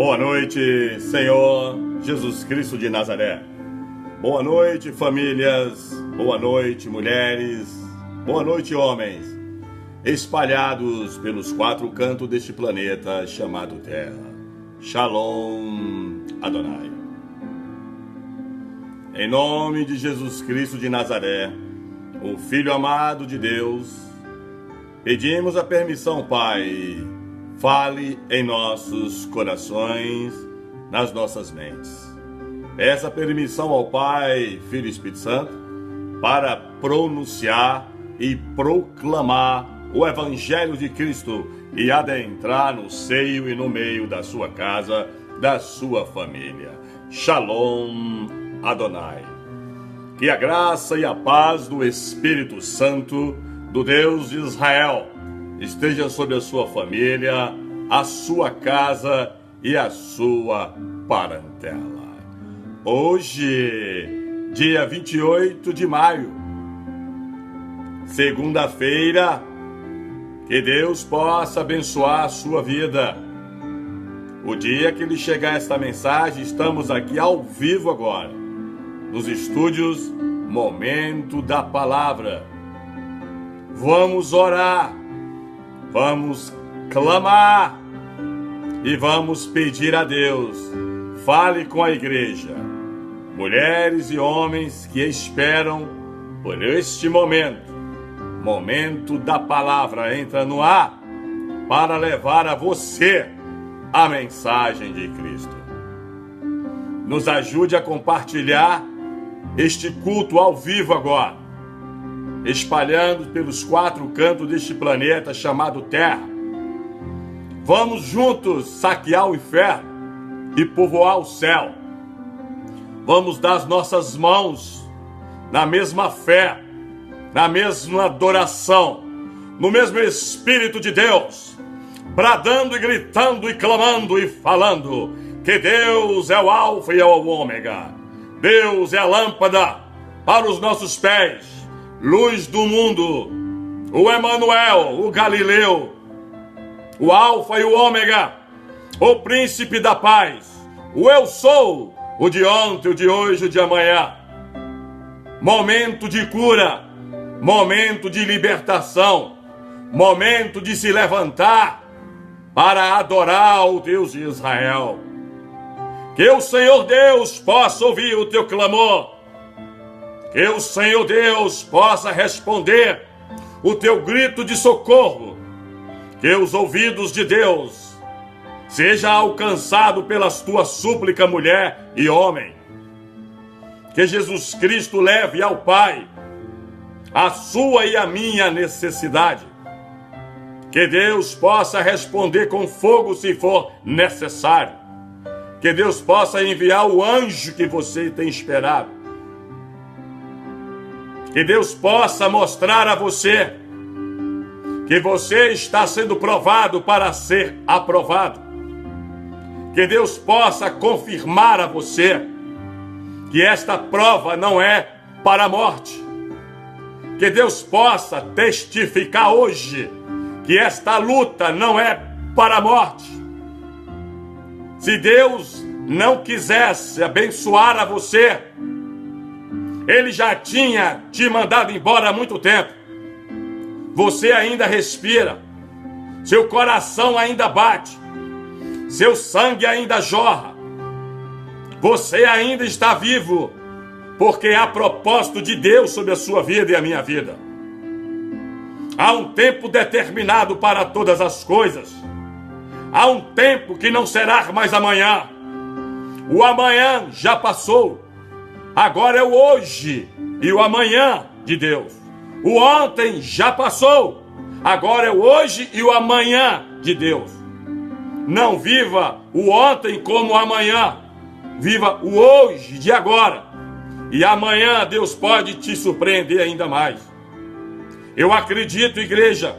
Boa noite, Senhor Jesus Cristo de Nazaré. Boa noite, famílias. Boa noite, mulheres. Boa noite, homens, espalhados pelos quatro cantos deste planeta chamado Terra. Shalom Adonai. Em nome de Jesus Cristo de Nazaré, o Filho amado de Deus, pedimos a permissão, Pai. Fale em nossos corações, nas nossas mentes. Peça permissão ao Pai, Filho e Espírito Santo para pronunciar e proclamar o Evangelho de Cristo e adentrar no seio e no meio da sua casa, da sua família. Shalom Adonai. Que a graça e a paz do Espírito Santo, do Deus de Israel, esteja sobre a sua família, a sua casa e a sua parentela. Hoje, dia 28 de maio, segunda-feira, que Deus possa abençoar a sua vida. O dia que lhe chegar esta mensagem, estamos aqui ao vivo agora, nos estúdios Momento da Palavra. Vamos orar. Vamos clamar e vamos pedir a Deus. Fale com a igreja, mulheres e homens que esperam por este momento. Momento da palavra entra no ar para levar a você a mensagem de Cristo. Nos ajude a compartilhar este culto ao vivo agora, espalhando pelos quatro cantos deste planeta chamado Terra. Vamos juntos saquear o inferno e povoar o céu. Vamos dar as nossas mãos na mesma fé, na mesma adoração, no mesmo Espírito de Deus, bradando e gritando e clamando e falando que Deus é o Alfa e é o Ômega. Deus é a lâmpada para os nossos pés, luz do mundo, o Emanuel, o Galileu, o Alfa e o Ômega, o Príncipe da Paz, o Eu Sou, o de ontem, o de hoje, o de amanhã. Momento de cura, momento de libertação, momento de se levantar para adorar o Deus de Israel. Que o Senhor Deus possa ouvir o teu clamor. Que o Senhor Deus possa responder o teu grito de socorro. Que os ouvidos de Deus seja alcançado pelas tuas súplicas, mulher e homem. Que Jesus Cristo leve ao Pai a sua e a minha necessidade. Que Deus possa responder com fogo se for necessário. Que Deus possa enviar o anjo que você tem esperado. Que Deus possa mostrar a você que você está sendo provado para ser aprovado. Que Deus possa confirmar a você que esta prova não é para a morte. Que Deus possa testificar hoje que esta luta não é para a morte. Se Deus não quisesse abençoar a você, Ele já tinha te mandado embora há muito tempo. Você ainda respira, seu coração ainda bate, seu sangue ainda jorra. Você ainda está vivo, porque há propósito de Deus sobre a sua vida e a minha vida. Há um tempo determinado para todas as coisas. Há um tempo que não será mais amanhã. O amanhã já passou. Agora é o hoje e o amanhã de Deus. O ontem já passou. Agora é o hoje e o amanhã de Deus. Não viva o ontem como o amanhã. Viva o hoje de agora. E amanhã Deus pode te surpreender ainda mais. Eu acredito, igreja,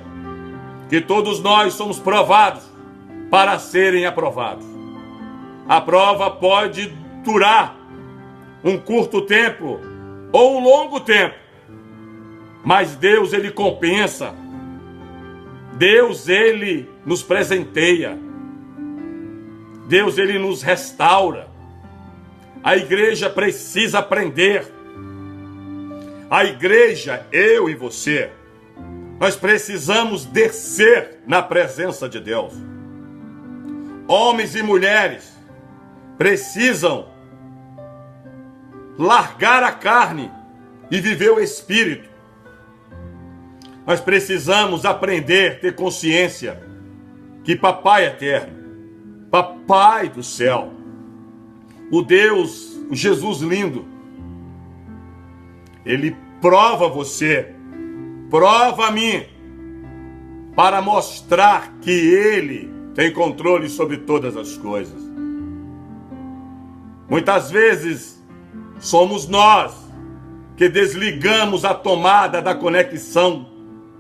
que todos nós somos provados para serem aprovados. A prova pode durar um curto tempo ou um longo tempo, mas Deus, Ele compensa. Deus, Ele nos presenteia. Deus, ele nos restaura. A igreja precisa aprender. A igreja, eu e você, nós precisamos descer na presença de Deus. Homens e mulheres precisam largar a carne e viver o Espírito. Nós precisamos aprender, ter consciência que Papai Eterno, Papai do céu, o Deus, o Jesus lindo, Ele prova você, prova a mim, para mostrar que Ele tem controle sobre todas as coisas. Muitas vezes somos nós que desligamos a tomada da conexão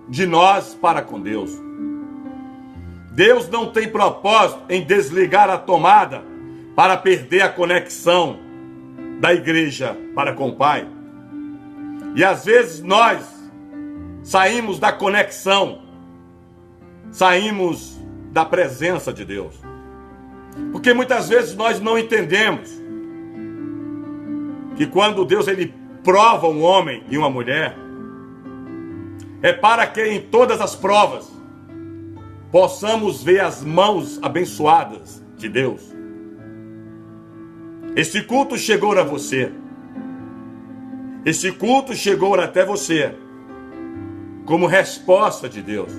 de nós para com Deus. Deus não tem propósito em desligar a tomada para perder a conexão da igreja para com o Pai. E às vezes nós saímos da conexão, saímos da presença de Deus. Porque muitas vezes nós não entendemos que quando Deus ele prova um homem e uma mulher, é para que em todas as provas possamos ver as mãos abençoadas de Deus. Esse culto chegou a você. Esse culto chegou até você como resposta de Deus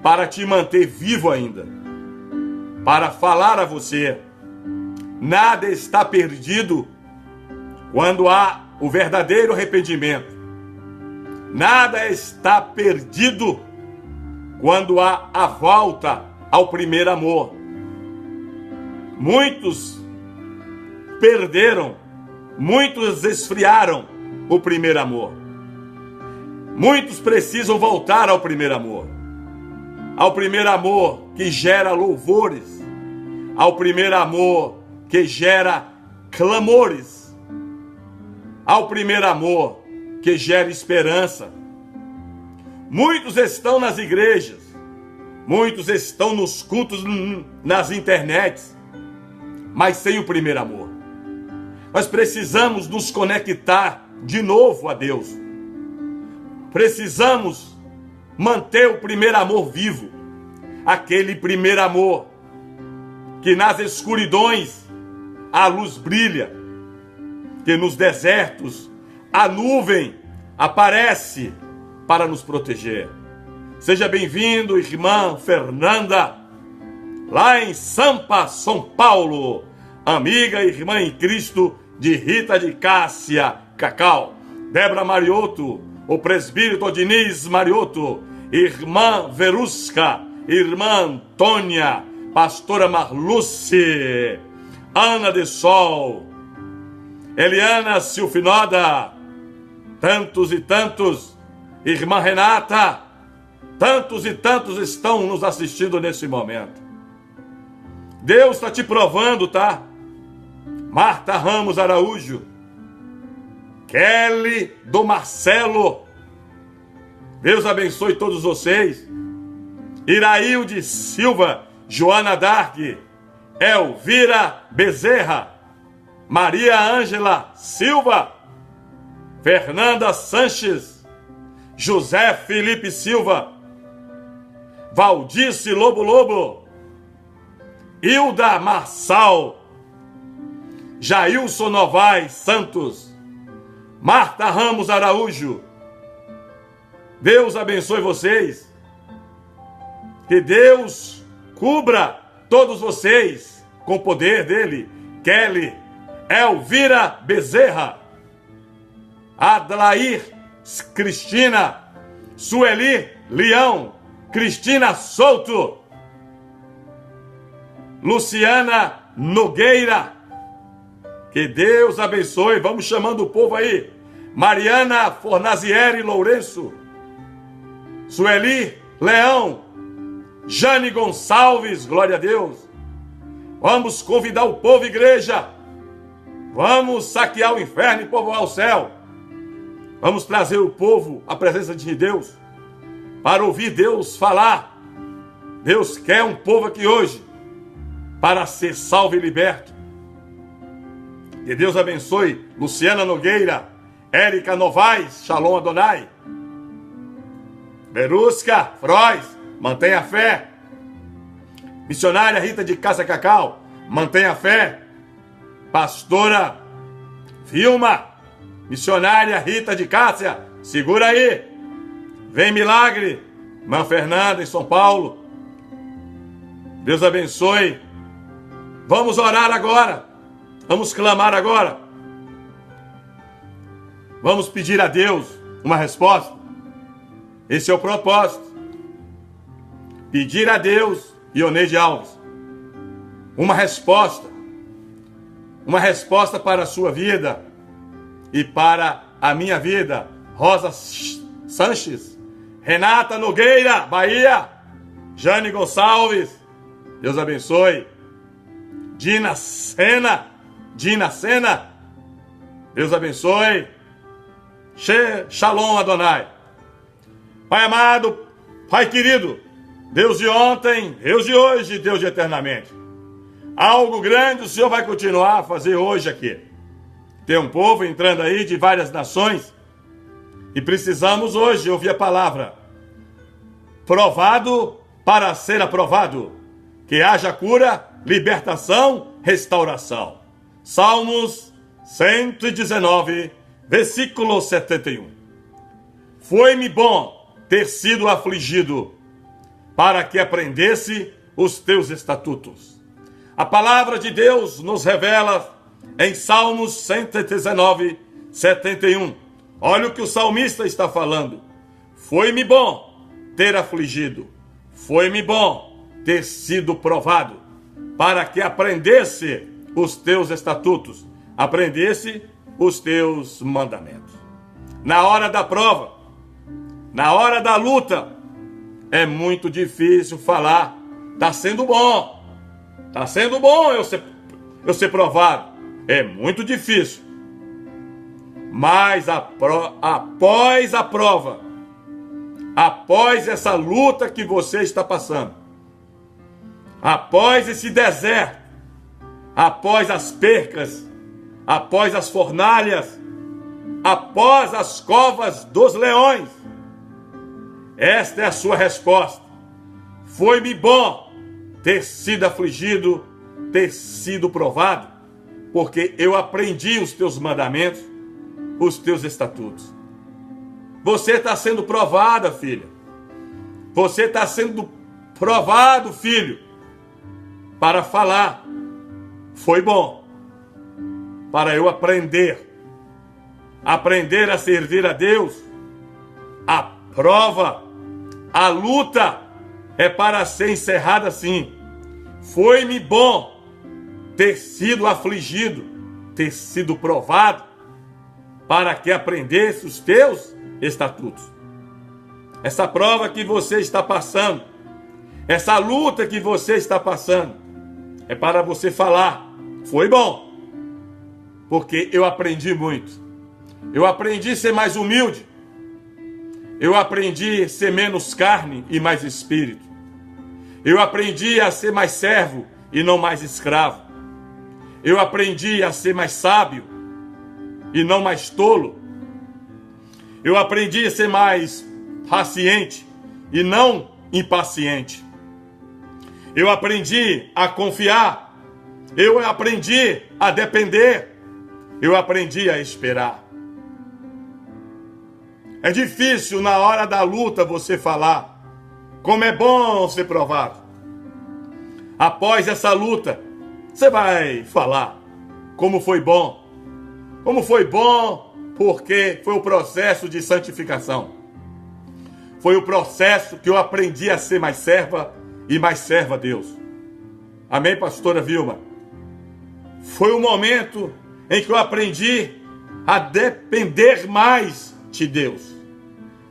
para te manter vivo ainda, para falar a você: nada está perdido quando há o verdadeiro arrependimento. Nada está perdido quando há a volta ao primeiro amor. Muitos perderam, muitos esfriaram o primeiro amor. Muitos precisam voltar ao primeiro amor. Ao primeiro amor que gera louvores, ao primeiro amor que gera clamores, ao primeiro amor que gera esperança. Muitos estão nas igrejas, muitos estão nos cultos, nas internets, mas sem o primeiro amor. Nós precisamos nos conectar de novo a Deus. Precisamos manter o primeiro amor vivo, aquele primeiro amor que nas escuridões a luz brilha, que nos desertos a nuvem aparece para nos proteger. Seja bem-vindo, irmã Fernanda, lá em Sampa, São Paulo, amiga e irmã em Cristo de Rita de Cássia Cacau, Débora Mariotto, o presbítero Diniz Mariotto, irmã Verusca, irmã Antônia, pastora Marluce, Ana de Sol, Eliana Silfinoda, tantos e tantos, irmã Renata, tantos e tantos estão nos assistindo nesse momento. Deus está te provando, tá? Marta Ramos Araújo, Kelly do Marcelo, Deus abençoe todos vocês. Irailde Silva, Joana Dark, Elvira Bezerra, Maria Ângela Silva, Fernanda Sanches, José Felipe Silva, Valdice Lobo Lobo, Hilda Marçal, Jailson Novaes Santos, Marta Ramos Araújo. Deus abençoe vocês. Que Deus cubra todos vocês com o poder dele. Kelly, Elvira Bezerra, Adlair Cristina, Sueli Leão, Cristina Souto, Luciana Nogueira. Que Deus abençoe. Vamos chamando o povo aí. Mariana Fornazieri Lourenço, Sueli Leão, Jane Gonçalves, glória a Deus. Vamos convidar o povo, igreja. Vamos saquear o inferno e povoar o céu. Vamos trazer o povo à presença de Deus, para ouvir Deus falar. Deus quer um povo aqui hoje para ser salvo e liberto. Que Deus abençoe Luciana Nogueira, Érica Novaes, Shalom Adonai. Berusca Frois, mantenha a fé. Missionária Rita de Casa Cacau, mantenha a fé. Pastora Vilma, missionária Rita de Cássia, segura aí. Vem milagre. Irmã Fernanda em São Paulo. Deus abençoe. Vamos orar agora. Vamos clamar agora. Vamos pedir a Deus uma resposta. Esse é o propósito. Pedir a Deus, Ioneide Alves, uma resposta. Uma resposta para a sua vida e para a minha vida. Rosa Sanches, Renata Nogueira, Bahia, Jane Gonçalves, Deus abençoe. Dina Sena, Deus abençoe. Shalom Adonai. Pai amado, Pai querido, Deus de ontem, Deus de hoje, Deus de eternamente. Algo grande o Senhor vai continuar a fazer hoje aqui. Tem um povo entrando aí de várias nações e precisamos hoje ouvir a palavra. Provado para ser aprovado. Que haja cura, libertação, restauração. Salmos 119, versículo 71. Foi-me bom ter sido afligido, para que aprendesse os teus estatutos. A palavra de Deus nos revela em Salmos 119, 71. Olha o que o salmista está falando. Foi-me bom ter afligido. Foi-me bom ter sido provado, para que aprendesse os teus estatutos, aprendesse os teus mandamentos. Na hora da prova, na hora da luta, é muito difícil falar. Está sendo bom. Está sendo bom eu ser provado. É muito difícil. Mas após a prova, após essa luta que você está passando, após esse deserto, após as percas, após as fornalhas, após as covas dos leões, esta é a sua resposta. Foi-me bom ter sido afligido, ter sido provado, porque eu aprendi os teus mandamentos, os teus estatutos. Você está sendo provada, filha. Você está sendo provado, filho, para falar. Foi bom para eu aprender a servir a Deus. A prova, a luta é para ser encerrada assim. Foi-me bom ter sido afligido, ter sido provado, para que aprendesse os teus estatutos. Essa prova que você está passando, essa luta que você está passando, é para você falar, foi bom, porque eu aprendi muito. Eu aprendi a ser mais humilde. Eu aprendi a ser menos carne e mais espírito. Eu aprendi a ser mais servo e não mais escravo. Eu aprendi a ser mais sábio e não mais tolo. Eu aprendi a ser mais paciente e não impaciente. Eu aprendi a confiar. Eu aprendi a depender. Eu aprendi a esperar. É difícil na hora da luta você falar como é bom ser provado. Após essa luta, você vai falar como foi bom. Como foi bom porque foi o processo de santificação. Foi o processo que eu aprendi a ser mais serva e mais serva a Deus. Amém, pastora Vilma? Foi o momento em que eu aprendi a depender mais de Deus.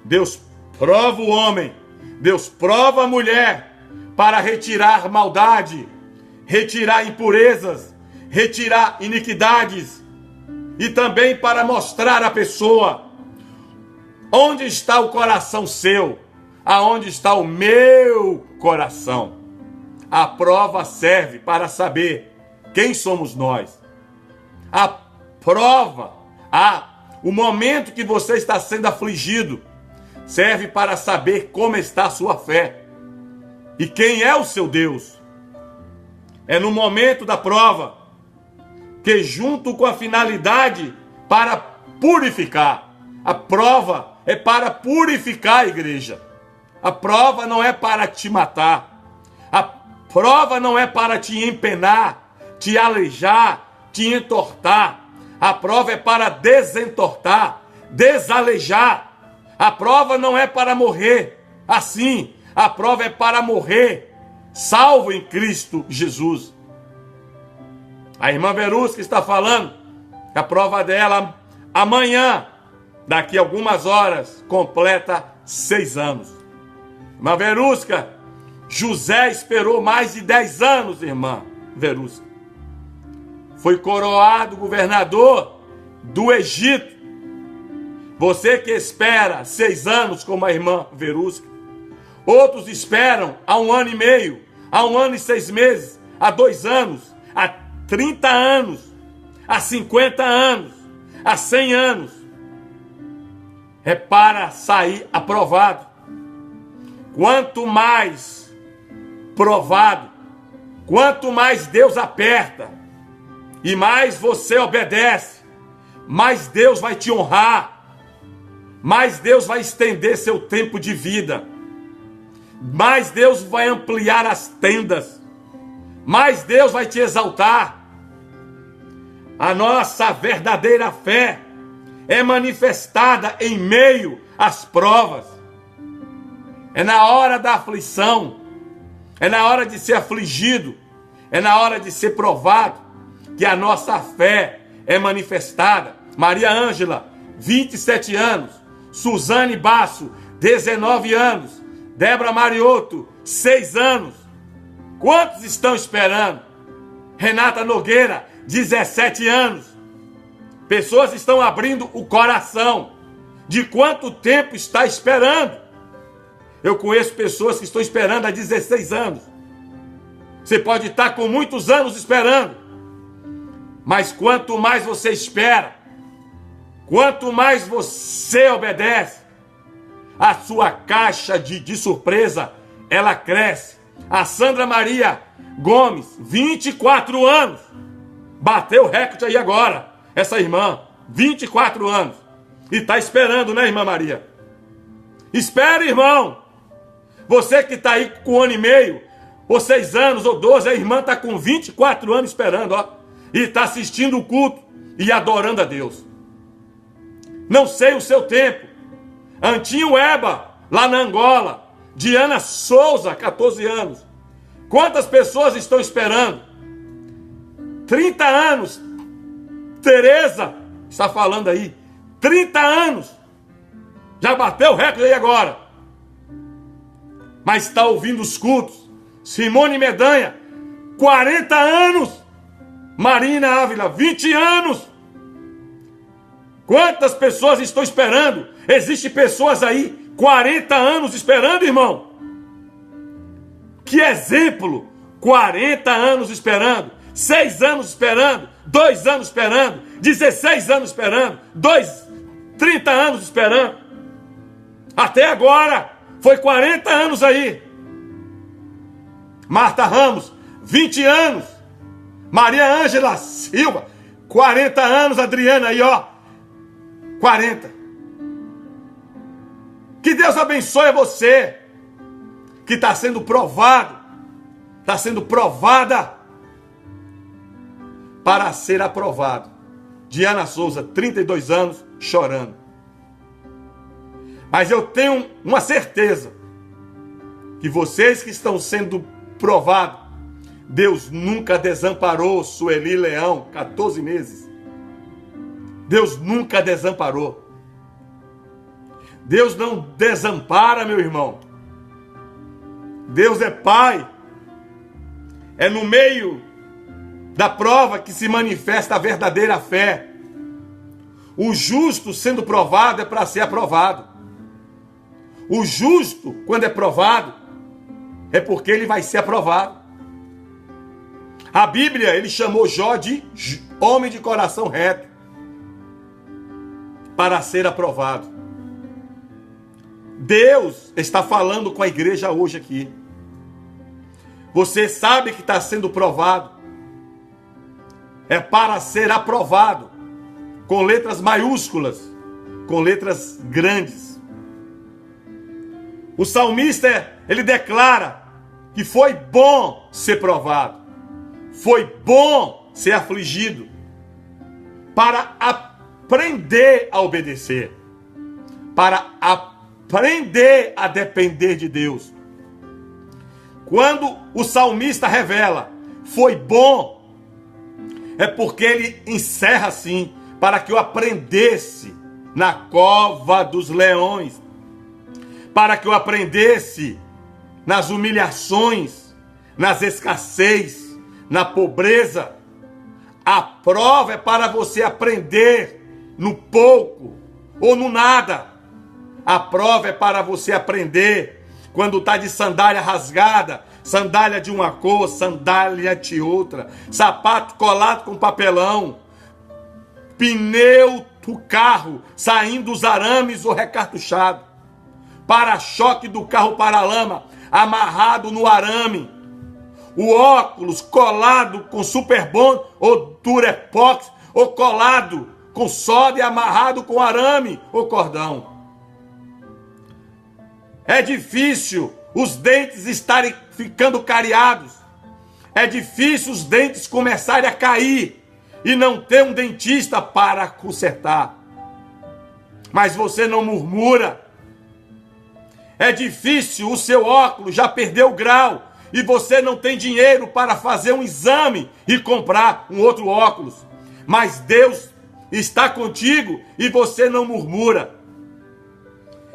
Deus prova o homem, Deus prova a mulher para retirar maldade, retirar impurezas, retirar iniquidades e também para mostrar à pessoa onde está o coração seu, aonde está o meu coração. A prova serve para saber quem somos nós. A prova, o momento que você está sendo afligido, serve para saber como está a sua fé e quem é o seu Deus. É no momento da prova que, junto com a finalidade para purificar, a prova é para purificar a igreja. A prova não é para te matar. A prova não é para te empenar, te aleijar, te entortar. A prova é para desentortar, desalejar. A prova não é para morrer assim. A prova é para morrer salvo em Cristo Jesus. A irmã Verusca está falando que a prova dela amanhã, daqui a algumas horas, completa 6 anos. Irmã Verusca, José esperou mais de 10 anos, irmã Verusca. Foi coroado governador do Egito. Você que espera 6 anos, como a irmã Verusca. Outros esperam há 1 ano e meio, há 1 ano e 6 meses, há 2 anos, há 30 anos, há 50 anos, há 100 anos. É para sair aprovado. Quanto mais provado, quanto mais Deus aperta e mais você obedece, mais Deus vai te honrar, mais Deus vai estender seu tempo de vida, mais Deus vai ampliar as tendas, mais Deus vai te exaltar. A nossa verdadeira fé é manifestada em meio às provas. É na hora da aflição, é na hora de ser afligido, é na hora de ser provado que a nossa fé é manifestada. Maria Ângela, 27 anos. Suzane Basso, 19 anos. Débora Mariotto, 6 anos. Quantos estão esperando? Renata Nogueira, 17 anos. Pessoas estão abrindo o coração. De quanto tempo está esperando? Eu conheço pessoas que estão esperando há 16 anos. Você pode estar com muitos anos esperando. Mas quanto mais você espera, quanto mais você obedece, a sua caixa de surpresa, ela cresce. A Sandra Maria Gomes, 24 anos. Bateu o recorde aí agora. Essa irmã, 24 anos. E está esperando, né, irmã Maria? Espere, irmão. Você que está aí com 1 ano e meio, ou 6 anos, ou 12, a irmã está com 24 anos esperando, ó. E está assistindo o culto e adorando a Deus. Não sei o seu tempo. Antinho Eba, lá na Angola. Diana Souza, 14 anos. Quantas pessoas estão esperando? 30 anos. Tereza está falando aí. 30 anos. Já bateu o recorde aí agora. Mas está ouvindo os cultos. Simone Medanha, 40 anos. Marina Ávila, 20 anos. Quantas pessoas estão esperando? Existem pessoas aí, 40 anos esperando, irmão. Que exemplo! 40 anos esperando, 6 anos esperando, 2 anos esperando, 16 anos esperando, 30 anos esperando. Até agora, foi 40 anos aí. Marta Ramos, 20 anos. Maria Ângela Silva, 40 anos. Adriana aí, ó, 40. Que Deus abençoe você, que está sendo provado, está sendo provada para ser aprovado. Diana Souza, 32 anos, chorando. Mas eu tenho uma certeza, que vocês que estão sendo provados, Deus nunca desamparou Sueli Leão, 14 meses. Deus nunca desamparou. Deus não desampara, meu irmão. Deus é Pai. É no meio da prova que se manifesta a verdadeira fé. O justo sendo provado é para ser aprovado. O justo, quando é provado, é porque ele vai ser aprovado. A Bíblia, ele chamou Jó de homem de coração reto, para ser aprovado. Deus está falando com a igreja hoje aqui. Você sabe que está sendo provado. É para ser aprovado, com letras maiúsculas, com letras grandes. O salmista, ele declara que foi bom ser provado, foi bom ser afligido, para aprender a obedecer, para aprender a depender de Deus. Quando o salmista revela, foi bom, é porque ele encerra assim, para que eu aprendesse na cova dos leões, para que eu aprendesse nas humilhações, nas escassez, na pobreza. A prova é para você aprender no pouco ou no nada. A prova é para você aprender quando está de sandália rasgada, sandália de uma cor, sandália de outra, sapato colado com papelão, pneu do carro saindo os arames ou recartuchado, para-choque do carro para-lama amarrado no arame, o óculos colado com Superbond ou Durepox, ou colado com soda e amarrado com arame ou cordão. É difícil os dentes estarem ficando cariados. É difícil os dentes começarem a cair e não ter um dentista para consertar. Mas você não murmura. É difícil o seu óculos já perdeu o grau e você não tem dinheiro para fazer um exame e comprar um outro óculos. Mas Deus está contigo e você não murmura.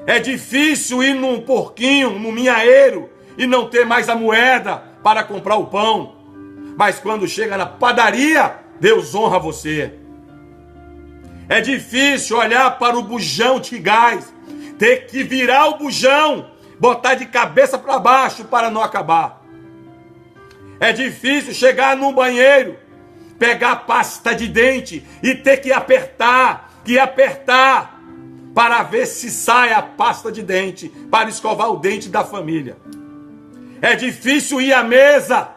É difícil ir num porquinho, num minhaeiro e não ter mais a moeda para comprar o pão. Mas quando chega na padaria, Deus honra você. É difícil olhar para o bujão de gás, ter que virar o bujão, botar de cabeça para baixo para não acabar. É difícil chegar num banheiro, pegar pasta de dente e ter que apertar, para ver se sai a pasta de dente, para escovar o dente da família. É difícil ir à mesa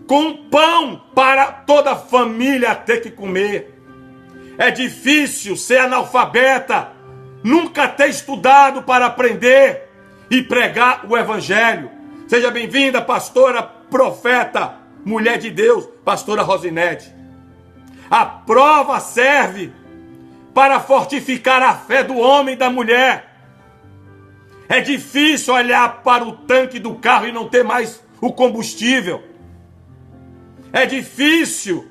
com pão para toda a família ter que comer. É difícil ser analfabeta, nunca ter estudado para aprender e pregar o evangelho. Seja bem-vinda, pastora, profeta, mulher de Deus, pastora Rosinete. A prova serve para fortificar a fé do homem e da mulher. É difícil olhar para o tanque do carro e não ter mais o combustível. É difícil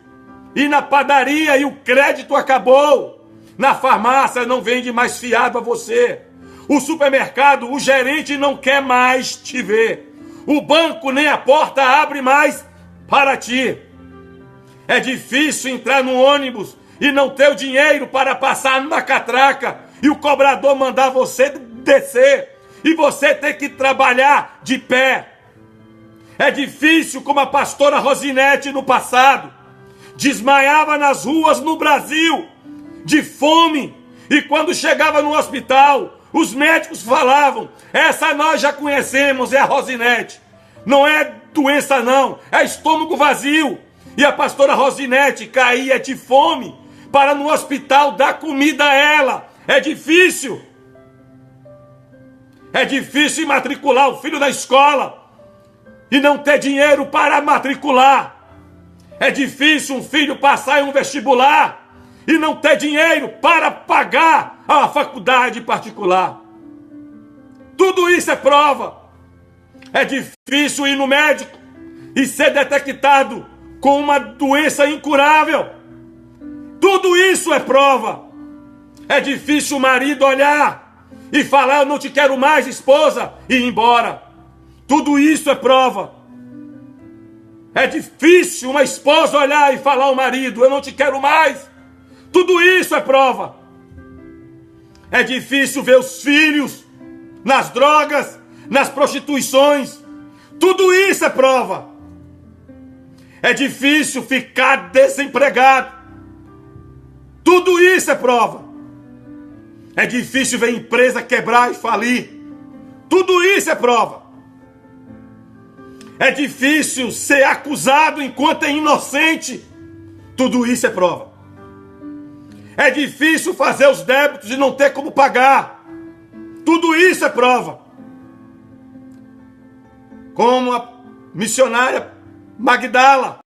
ir na padaria e o crédito acabou. Na farmácia não vende mais fiado a você. O supermercado, o gerente não quer mais te ver. O banco nem a porta abre mais para ti. É difícil entrar no ônibus e não ter o dinheiro para passar na catraca e o cobrador mandar você descer e você ter que trabalhar de pé. É difícil como a pastora Rosinete no passado desmaiava nas ruas no Brasil de fome e quando chegava no hospital os médicos falavam: essa nós já conhecemos, é a Rosinete, não é doença não, é estômago vazio. E a pastora Rosinete caía de fome para no hospital dar comida a ela. É difícil. É difícil matricular o filho na escola e não ter dinheiro para matricular. É difícil um filho passar em um vestibular e não ter dinheiro para pagar a faculdade particular. Tudo isso é prova. É difícil ir no médico e ser detectado com uma doença incurável. Tudo isso é prova. É difícil o marido olhar e falar: eu não te quero mais, esposa, e ir embora. Tudo isso é prova. É difícil uma esposa olhar e falar ao marido: eu não te quero mais. Tudo isso é prova. É difícil ver os filhos nas drogas, nas prostituições. Tudo isso é prova. É difícil ficar desempregado. Tudo isso é prova. É difícil ver empresa quebrar e falir. Tudo isso é prova. É difícil ser acusado enquanto é inocente. Tudo isso é prova. É difícil fazer os débitos e não ter como pagar. Tudo isso é prova. Como a missionária Magdala.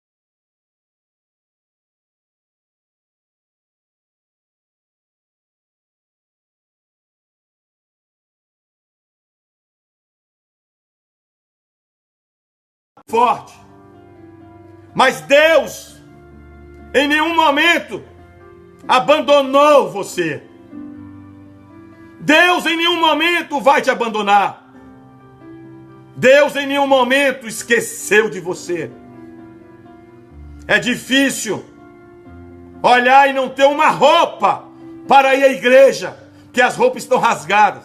Forte. Mas Deus, em nenhum momento, abandonou você. Deus em nenhum momento vai te abandonar. Deus em nenhum momento esqueceu de você. É difícil olhar e não ter uma roupa para ir à igreja, porque as roupas estão rasgadas.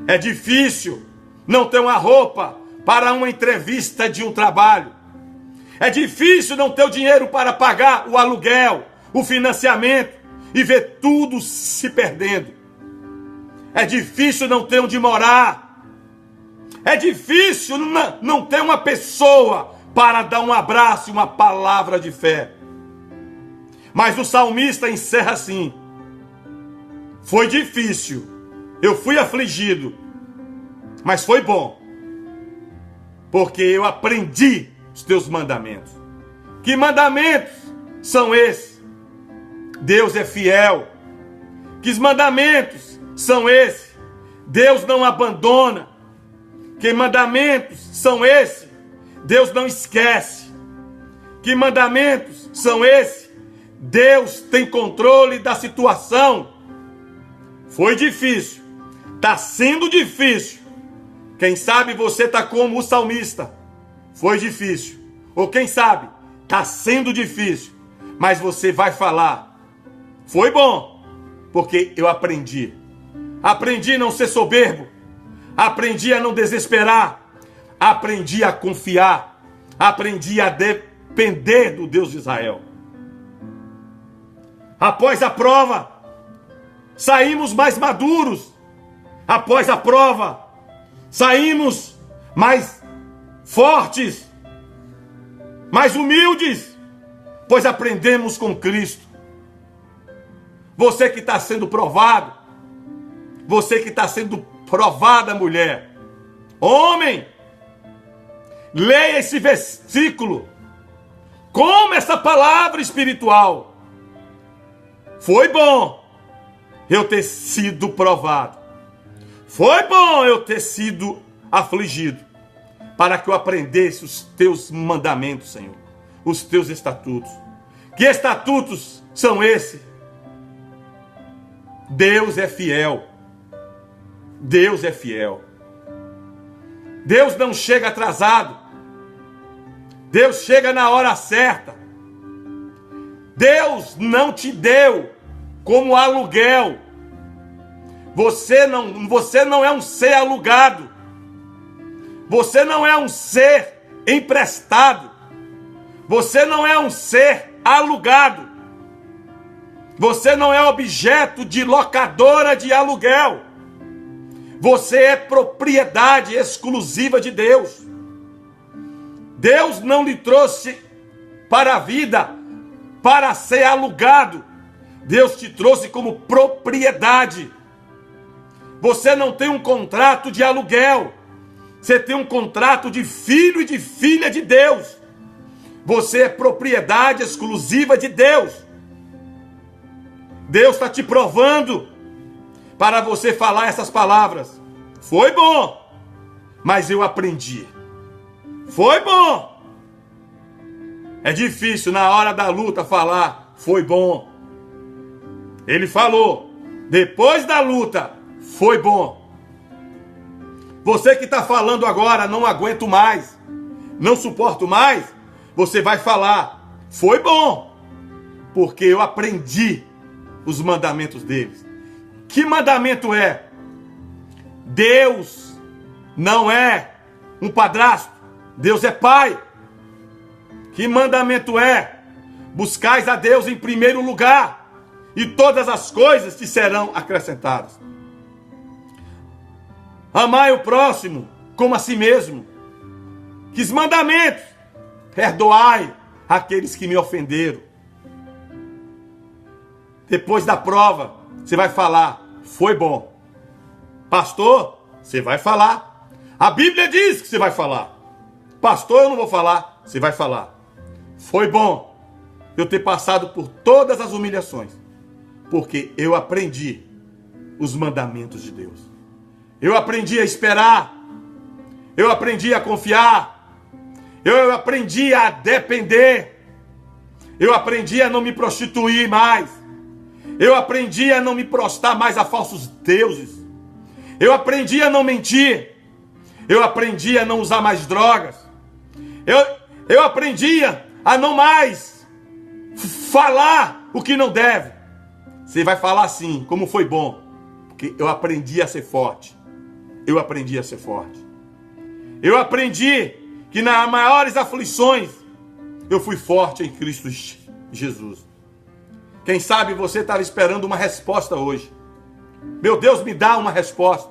É difícil não ter uma roupa para uma entrevista de um trabalho. É difícil não ter o dinheiro para pagar o aluguel, o financiamento e ver tudo se perdendo. É difícil não ter onde morar. É difícil não ter uma pessoa para dar um abraço e uma palavra de fé. Mas o salmista encerra assim: foi difícil, eu fui afligido, mas foi bom, porque eu aprendi os teus mandamentos. Que mandamentos são esses? Deus é fiel. Que mandamentos são esses? Deus não abandona. Que mandamentos são esses? Deus não esquece. Que mandamentos são esses? Deus tem controle da situação. Foi difícil. Está sendo difícil. Quem sabe você está como o salmista. Foi difícil. Ou quem sabe, está sendo difícil. Mas você vai falar: foi bom, porque eu aprendi. Aprendi a não ser soberbo. Aprendi a não desesperar. Aprendi a confiar. Aprendi a depender do Deus de Israel. Após a prova, saímos mais maduros. Após a prova, saímos mais fortes, mais humildes, pois aprendemos com Cristo. Você que está sendo provado, você que está sendo provada, mulher, homem, leia esse versículo, como essa palavra espiritual. Foi bom eu ter sido provado. Foi bom eu ter sido afligido, para que eu aprendesse os teus mandamentos, Senhor, os teus estatutos. Que estatutos são esses? Deus é fiel. Deus é fiel. Deus não chega atrasado. Deus chega na hora certa. Deus não te deu como aluguel. Você não é um ser alugado. Você não é um ser emprestado. Você não é um ser alugado. Você não é objeto de locadora de aluguel. Você é propriedade exclusiva de Deus. Deus não lhe trouxe para a vida para ser alugado. Deus te trouxe como propriedade. Você não tem um contrato de aluguel. Você tem um contrato de filho e de filha de Deus. Você é propriedade exclusiva de Deus. Deus está te provando para você falar essas palavras. Foi bom, mas eu aprendi. Foi bom. É difícil na hora da luta falar, foi bom. Ele falou, depois da luta, foi bom. Você que está falando agora, não aguento mais, não suporto mais, você vai falar, foi bom, porque eu aprendi os mandamentos deles. Que mandamento é? Deus não é um padrasto, Deus é pai. Que mandamento é? Buscais a Deus em primeiro lugar, e todas as coisas te serão acrescentadas. Amai o próximo como a si mesmo. Que mandamentos? Perdoai aqueles que me ofenderam. Depois da prova, você vai falar, foi bom. Pastor, você vai falar. A Bíblia diz que você vai falar. Pastor, eu não vou falar. Você vai falar. Foi bom eu ter passado por todas as humilhações, porque eu aprendi os mandamentos de Deus. Eu aprendi a esperar. Eu aprendi a confiar. Eu aprendi a depender. Eu aprendi a não me prostituir mais. Eu aprendi a não me prostrar mais a falsos deuses. Eu aprendi a não mentir. Eu aprendi a não usar mais drogas. Eu aprendi a não mais falar o que não deve. Você vai falar assim, como foi bom, porque eu aprendi a ser forte. Eu aprendi a ser forte. Eu aprendi que nas maiores aflições eu fui forte em Cristo Jesus. Quem sabe você estava esperando uma resposta hoje. Meu Deus, me dá uma resposta.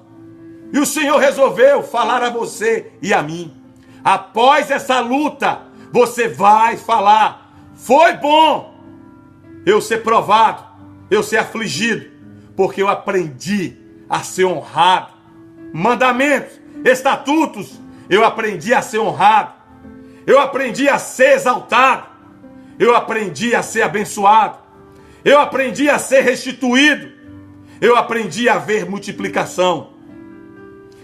E o Senhor resolveu falar a você e a mim. Após essa luta, você vai falar, foi bom eu ser provado, eu ser afligido, porque eu aprendi a ser honrado. Mandamentos, estatutos, eu aprendi a ser honrado. Eu aprendi a ser exaltado. Eu aprendi a ser abençoado. Eu aprendi a ser restituído. Eu aprendi a ver multiplicação.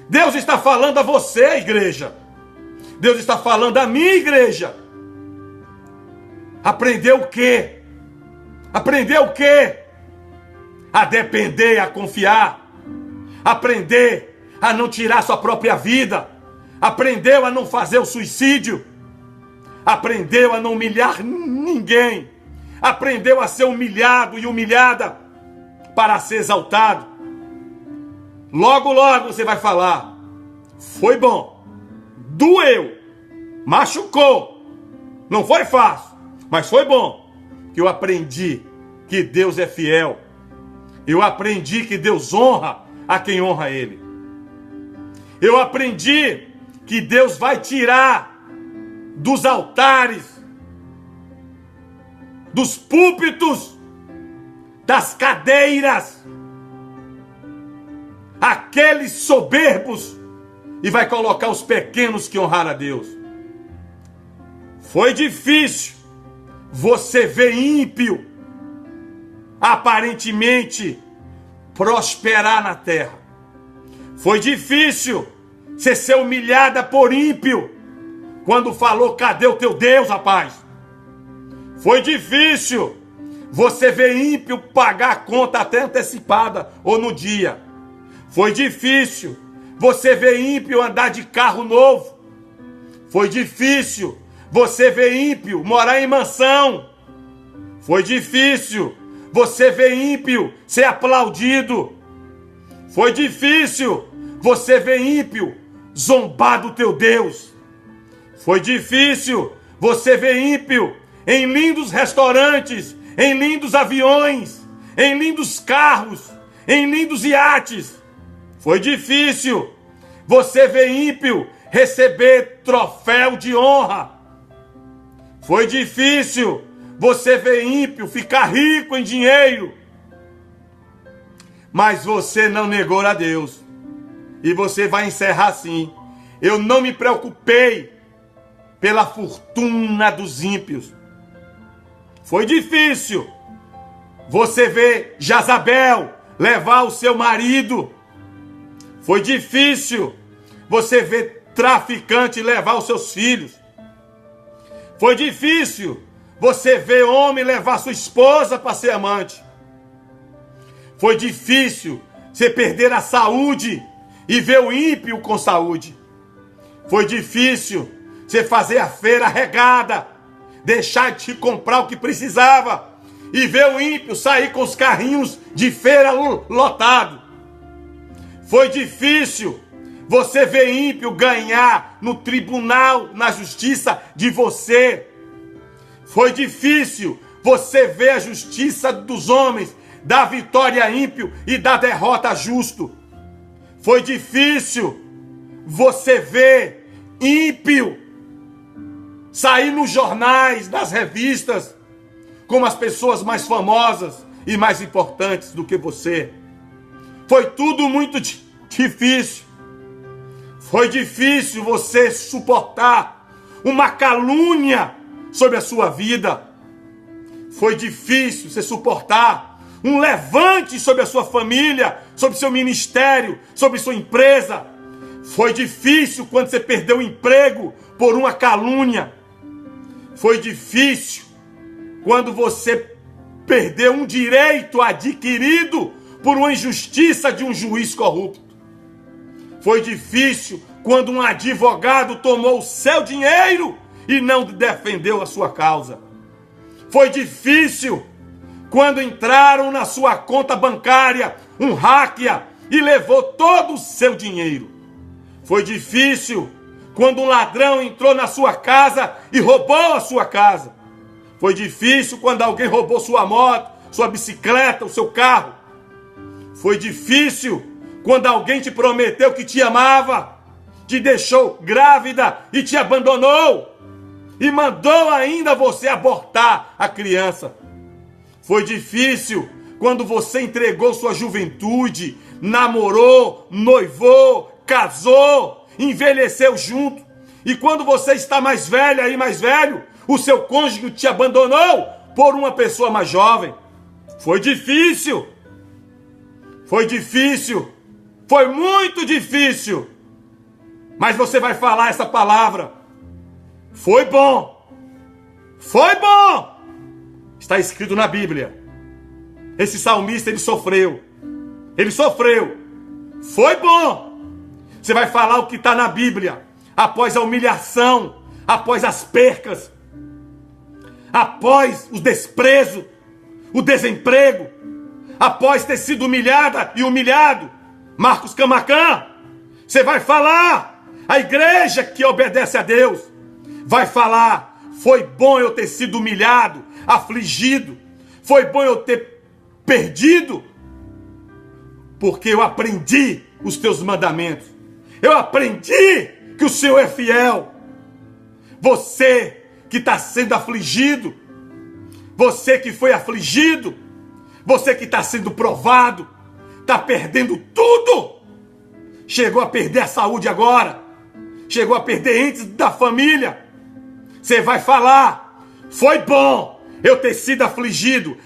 Deus está falando a você, igreja. Deus está falando a minha igreja. Aprendeu o quê? Aprendeu o quê? A depender, a confiar. Aprender a não tirar sua própria vida. Aprendeu a não fazer o suicídio. Aprendeu a não humilhar ninguém. Aprendeu a ser humilhado e humilhada para ser exaltado. Logo, logo você vai falar, foi bom, doeu, machucou, não foi fácil, mas foi bom, que eu aprendi que Deus é fiel. Eu aprendi que Deus honra a quem honra Ele. Eu aprendi que Deus vai tirar dos altares, dos púlpitos, das cadeiras, aqueles soberbos, e vai colocar os pequenos que honraram a Deus. Foi difícil você ver ímpio aparentemente prosperar na terra. Foi difícil você ser humilhada por ímpio quando falou, cadê o teu Deus, rapaz? Foi difícil você ver ímpio pagar a conta até antecipada ou no dia. Foi difícil você ver ímpio andar de carro novo. Foi difícil você ver ímpio morar em mansão. Foi difícil você ver ímpio ser aplaudido. Foi difícil você ver ímpio zombar do teu Deus. Foi difícil você ver ímpio em lindos restaurantes, em lindos aviões, em lindos carros, em lindos iates. Foi difícil você ver ímpio receber troféu de honra. Foi difícil você ver ímpio ficar rico em dinheiro. Mas você não negou a Deus. E você vai encerrar assim. Eu não me preocupei pela fortuna dos ímpios. Foi difícil você ver Jezabel levar o seu marido. Foi difícil você ver traficante levar os seus filhos. Foi difícil você ver homem levar sua esposa para ser amante. Foi difícil você perder a saúde e ver o ímpio com saúde. Foi difícil você fazer a feira regada, deixar de comprar o que precisava e ver o ímpio sair com os carrinhos de feira lotados. Foi difícil você ver ímpio ganhar no tribunal, na justiça de você. Foi difícil você ver a justiça dos homens, dar vitória a ímpio e dar derrota a justo. Foi difícil você ver ímpio sair nos jornais, nas revistas, como as pessoas mais famosas e mais importantes do que você. Foi tudo muito difícil. Foi difícil você suportar uma calúnia sobre a sua vida. Foi difícil você suportar um levante sobre a sua família, sobre seu ministério, sobre sua empresa. Foi difícil quando você perdeu o emprego por uma calúnia. Foi difícil quando você perdeu um direito adquirido por uma injustiça de um juiz corrupto. Foi difícil quando um advogado tomou o seu dinheiro e não defendeu a sua causa. Foi difícil quando entraram na sua conta bancária um hacker e levou todo o seu dinheiro. Foi difícil quando um ladrão entrou na sua casa e roubou a sua casa. Foi difícil quando alguém roubou sua moto, sua bicicleta, o seu carro. Foi difícil quando alguém te prometeu que te amava, te deixou grávida e te abandonou e mandou ainda você abortar a criança. Foi difícil quando você entregou sua juventude, namorou, noivou, casou, envelheceu junto. E quando você está mais velha e mais velho, o seu cônjuge te abandonou por uma pessoa mais jovem. Foi difícil. Foi difícil. Foi muito difícil. Mas você vai falar essa palavra. Foi bom. Foi bom. Está escrito na Bíblia. Esse salmista, ele sofreu. Ele sofreu. Foi bom. Você vai falar o que está na Bíblia. Após a humilhação, após as percas, após o desprezo, o desemprego, após ter sido humilhada e humilhado. Marcos Camacan, você vai falar. A igreja que obedece a Deus vai falar: foi bom eu ter sido humilhado, afligido. Foi bom eu ter perdido, porque eu aprendi os teus mandamentos. Eu aprendi que o Senhor é fiel. Você que está sendo afligido, você que foi afligido, você que está sendo provado, está perdendo tudo, chegou a perder a saúde agora, chegou a perder entes da família. Você vai falar: foi bom eu ter sido afligido,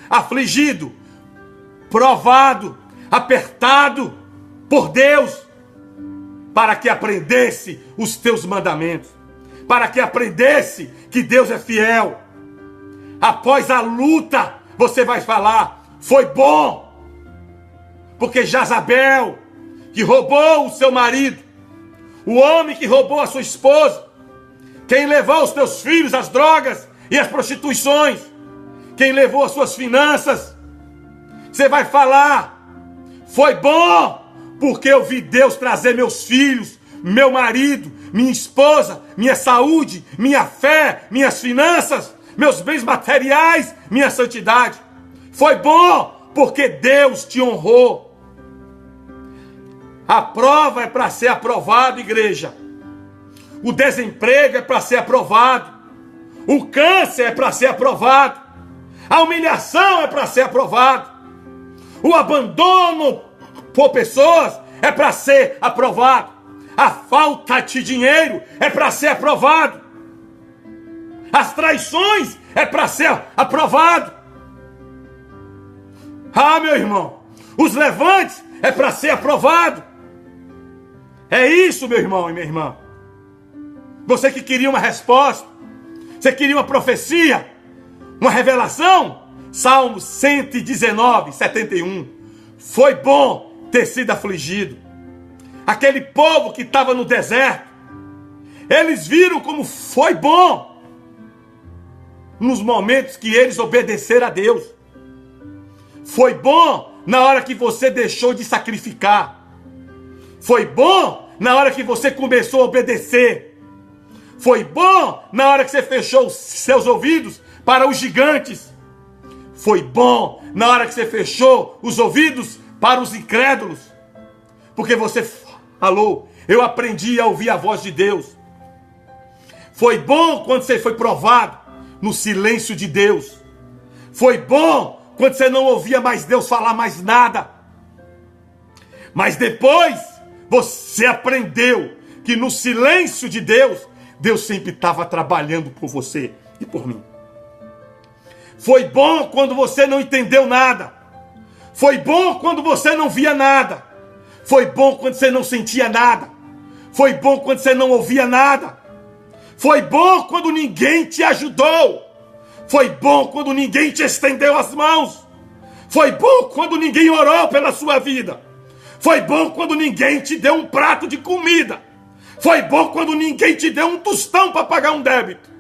provado, apertado por Deus, para que aprendesse os teus mandamentos, para que aprendesse que Deus é fiel. Após a luta, você vai falar: foi bom, porque Jezabel, que roubou o seu marido, o homem que roubou a sua esposa, quem levou os teus filhos às drogas e às prostituições, quem levou as suas finanças, você vai falar: foi bom, porque eu vi Deus trazer meus filhos, meu marido, minha esposa, minha saúde, minha fé, minhas finanças, meus bens materiais, minha santidade. Foi bom, porque Deus te honrou. A prova é para ser aprovado, igreja. O desemprego é para ser aprovado. O câncer é para ser aprovado. A humilhação é para ser aprovado. O abandono por pessoas é para ser aprovado. A falta de dinheiro é para ser aprovado. As traições é para ser aprovado. Ah, meu irmão, os levantes é para ser aprovado. É isso, meu irmão e minha irmã. Você que queria uma resposta, você queria uma profecia, uma revelação? Salmo 119, 71. Foi bom ter sido afligido. Aquele povo que estava no deserto, eles viram como foi bom nos momentos que eles obedeceram a Deus. Foi bom na hora que você deixou de sacrificar. Foi bom na hora que você começou a obedecer. Foi bom na hora que você fechou os seus ouvidos para os gigantes. Foi bom na hora que você fechou os ouvidos para os incrédulos. Porque você falou, eu aprendi a ouvir a voz de Deus. Foi bom quando você foi provado no silêncio de Deus. Foi bom quando você não ouvia mais Deus falar mais nada. Mas depois você aprendeu que no silêncio de Deus, Deus sempre estava trabalhando por você e por mim. Foi bom quando você não entendeu nada. Foi bom quando você não via nada. Foi bom quando você não sentia nada. Foi bom quando você não ouvia nada. Foi bom quando ninguém te ajudou. Foi bom quando ninguém te estendeu as mãos. Foi bom quando ninguém orou pela sua vida. Foi bom quando ninguém te deu um prato de comida. Foi bom quando ninguém te deu um tostão para pagar um débito.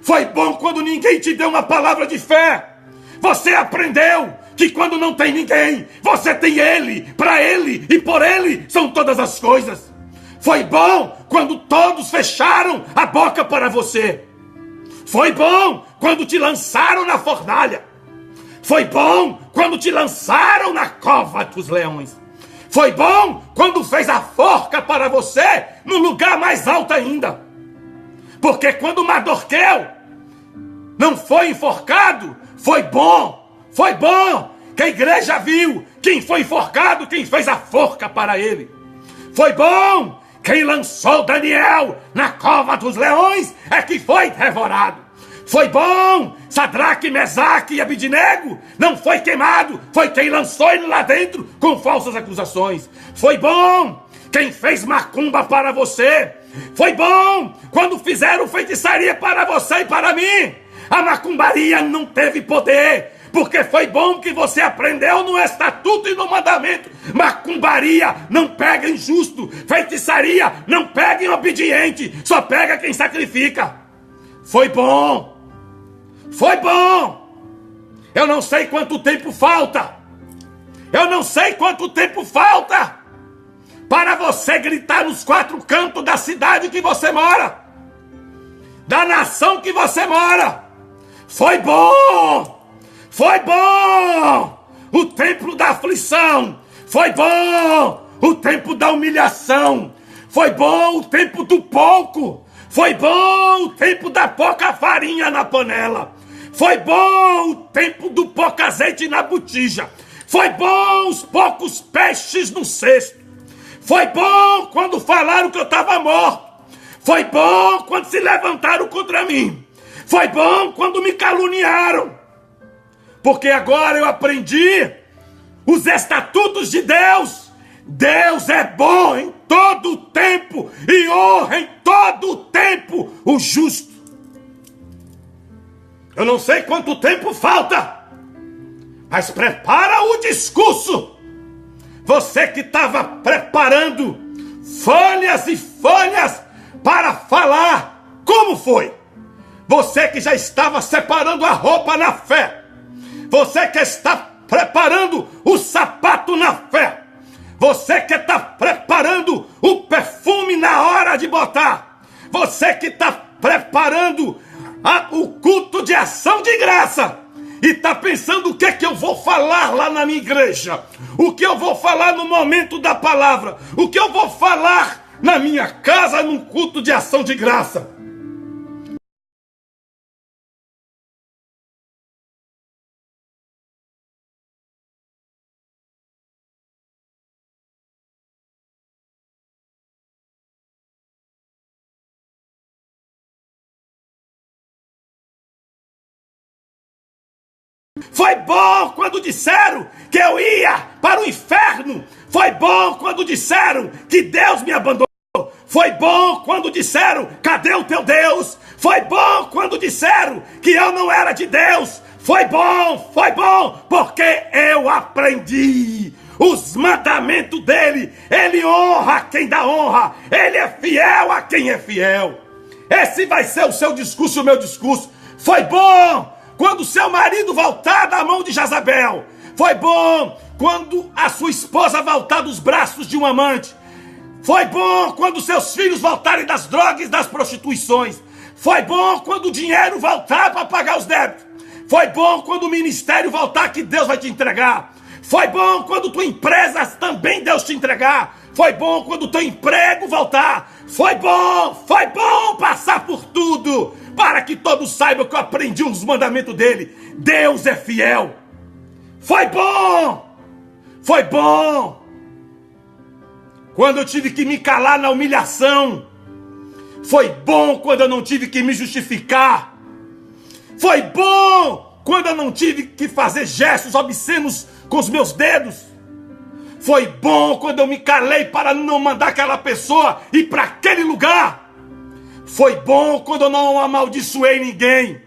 Foi bom quando ninguém te deu uma palavra de fé. Você aprendeu que quando não tem ninguém, você tem Ele, para Ele e por Ele são todas as coisas. Foi bom quando todos fecharam a boca para você. Foi bom quando te lançaram na fornalha. Foi bom quando te lançaram na cova dos leões. Foi bom quando fez a forca para você no lugar mais alto ainda. Porque quando Mardoqueu não foi enforcado, foi bom. Foi bom que a igreja viu quem foi enforcado, quem fez a forca para ele. Foi bom quem lançou Daniel na cova dos leões é que foi devorado. Foi bom, Sadraque, Mesaque e Abidnego não foi queimado, foi quem lançou ele lá dentro com falsas acusações. Foi bom quem fez macumba para você. Foi bom quando fizeram feitiçaria para você e para mim. A macumbaria não teve poder, porque foi bom que você aprendeu no estatuto e no mandamento. Macumbaria não pega injusto, feitiçaria não pega inobediente, só pega quem sacrifica. Foi bom. Foi bom. Eu não sei quanto tempo falta. Eu não sei quanto tempo falta para você gritar nos quatro cantos da cidade que você mora, da nação que você mora. Foi bom. Foi bom o tempo da aflição. Foi bom o tempo da humilhação. Foi bom o tempo do pouco. Foi bom o tempo da pouca farinha na panela. Foi bom o tempo do pouco azeite na botija. Foi bom os poucos peixes no cesto. Foi bom quando falaram que eu estava morto. Foi bom quando se levantaram contra mim. Foi bom quando me caluniaram. Porque agora eu aprendi os estatutos de Deus. Deus é bom em todo o tempo e honra em todo o tempo o justo. Eu não sei quanto tempo falta, mas prepara o discurso. Você que estava preparando folhas e folhas para falar, como foi? Você que já estava separando a roupa na fé. Você que está preparando o sapato na fé. Você que está preparando o perfume na hora de botar. Você que está preparando o culto de ação de graça. E está pensando o que é que eu vou falar lá na minha igreja. O que eu vou falar no momento da palavra. O que eu vou falar na minha casa num culto de ação de graça. Foi bom quando disseram que eu ia para o inferno. Foi bom quando disseram que Deus me abandonou. Foi bom quando disseram, cadê o teu Deus? Foi bom quando disseram que eu não era de Deus. Foi bom, porque eu aprendi os mandamentos dele. Ele honra quem dá honra. Ele é fiel a quem é fiel. Esse vai ser o seu discurso e o meu discurso. Foi bom quando seu marido voltar da mão de Jezabel. Foi bom quando a sua esposa voltar dos braços de um amante. Foi bom quando seus filhos voltarem das drogas e das prostituições. Foi bom quando o dinheiro voltar para pagar os débitos. Foi bom quando o ministério voltar, que Deus vai te entregar. Foi bom quando tua empresa também Deus te entregar. Foi bom quando o teu emprego voltar. Foi bom passar por tudo, para que todos saibam que eu aprendi os mandamentos dele. Deus é fiel. Foi bom quando eu tive que me calar na humilhação. Foi bom quando eu não tive que me justificar. Foi bom quando eu não tive que fazer gestos obscenos com os meus dedos. Foi bom quando eu me calei para não mandar aquela pessoa ir para aquele lugar. Foi bom quando eu não amaldiçoei ninguém.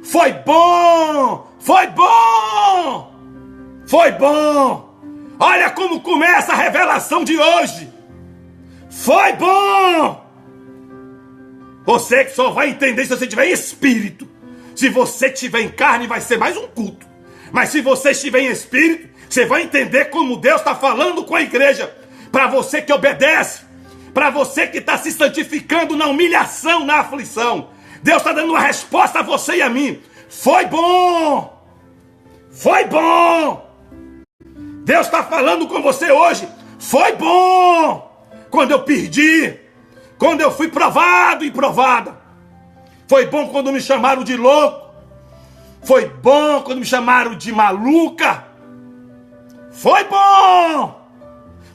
Foi bom. Olha como começa a revelação de hoje. Foi bom. Você que só vai entender se você tiver em espírito. Se você estiver em carne, vai ser mais um culto. Mas se você estiver em espírito, você vai entender como Deus está falando com a igreja. Para você que obedece, para você que está se santificando na humilhação, na aflição, Deus está dando uma resposta a você e a mim. Foi bom. Deus está falando com você hoje. Foi bom quando eu perdi, quando eu fui provado e provada. Foi bom quando me chamaram de louco. Foi bom quando me chamaram de maluca. Foi bom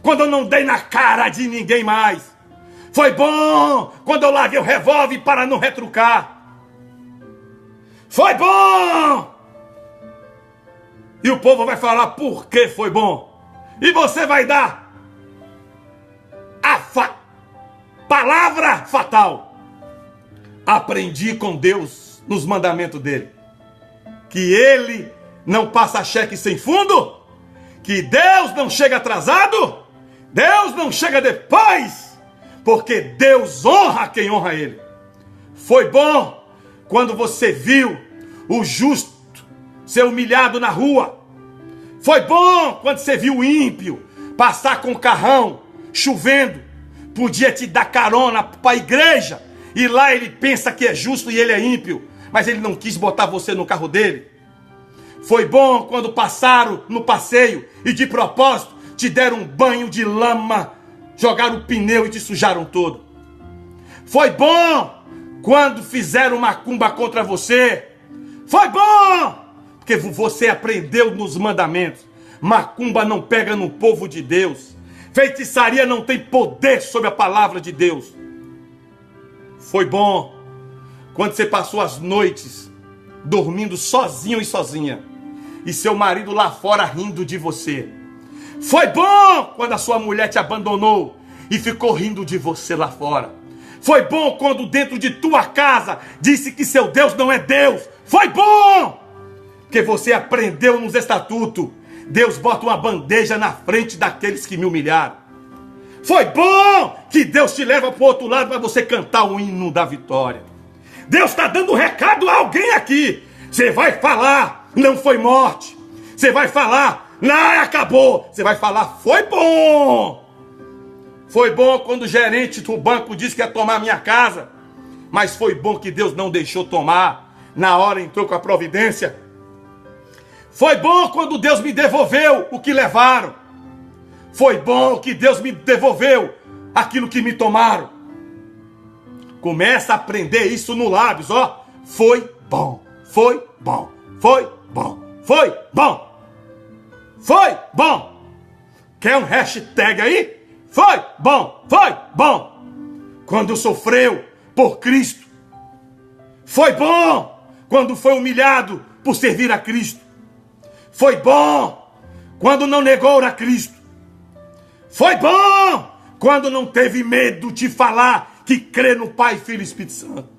quando eu não dei na cara de ninguém mais. Foi bom quando eu larguei o revólver para não retrucar. Foi bom. E o povo vai falar por que foi bom. E você vai dar a palavra fatal. Aprendi com Deus nos mandamentos dele que ele não passa cheque sem fundo, que Deus não chega atrasado, Deus não chega depois, porque Deus honra quem honra ele. Foi bom quando você viu o justo ser humilhado na rua. Foi bom quando você viu o ímpio passar com o carrão, chovendo, podia te dar carona para a igreja, e lá ele pensa que é justo e ele é ímpio, mas ele não quis botar você no carro dele. Foi bom quando passaram no passeio e de propósito te deram um banho de lama, jogaram o pneu e te sujaram todo. Foi bom quando fizeram macumba contra você. Foi bom porque você aprendeu nos mandamentos. Macumba não pega no povo de Deus. Feitiçaria não tem poder sobre a palavra de Deus. Foi bom quando você passou as noites dormindo sozinho e sozinha, e seu marido lá fora rindo de você. Foi bom quando a sua mulher te abandonou e ficou rindo de você lá fora. Foi bom quando dentro de tua casa disse que seu Deus não é Deus. Foi bom porque você aprendeu nos estatutos. Deus bota uma bandeja na frente daqueles que me humilharam. Foi bom que Deus te leva para o outro lado para você cantar o hino da vitória. Deus está dando um recado a alguém aqui. Você vai falar, não foi morte. Você vai falar, não, acabou. Você vai falar, foi bom. Foi bom quando o gerente do banco disse que ia tomar minha casa. Mas foi bom que Deus não deixou tomar. Na hora entrou com a providência. Foi bom quando Deus me devolveu o que levaram. Foi bom que Deus me devolveu aquilo que me tomaram. Começa a aprender isso no lábios, ó. Foi bom, foi bom, foi bom, foi bom. Foi bom. Quer um hashtag aí? Foi bom, foi bom. Quando sofreu por Cristo. Foi bom quando foi humilhado por servir a Cristo. Foi bom quando não negou a Cristo. Foi bom quando não teve medo de falar que crê no Pai, Filho e Espírito Santo.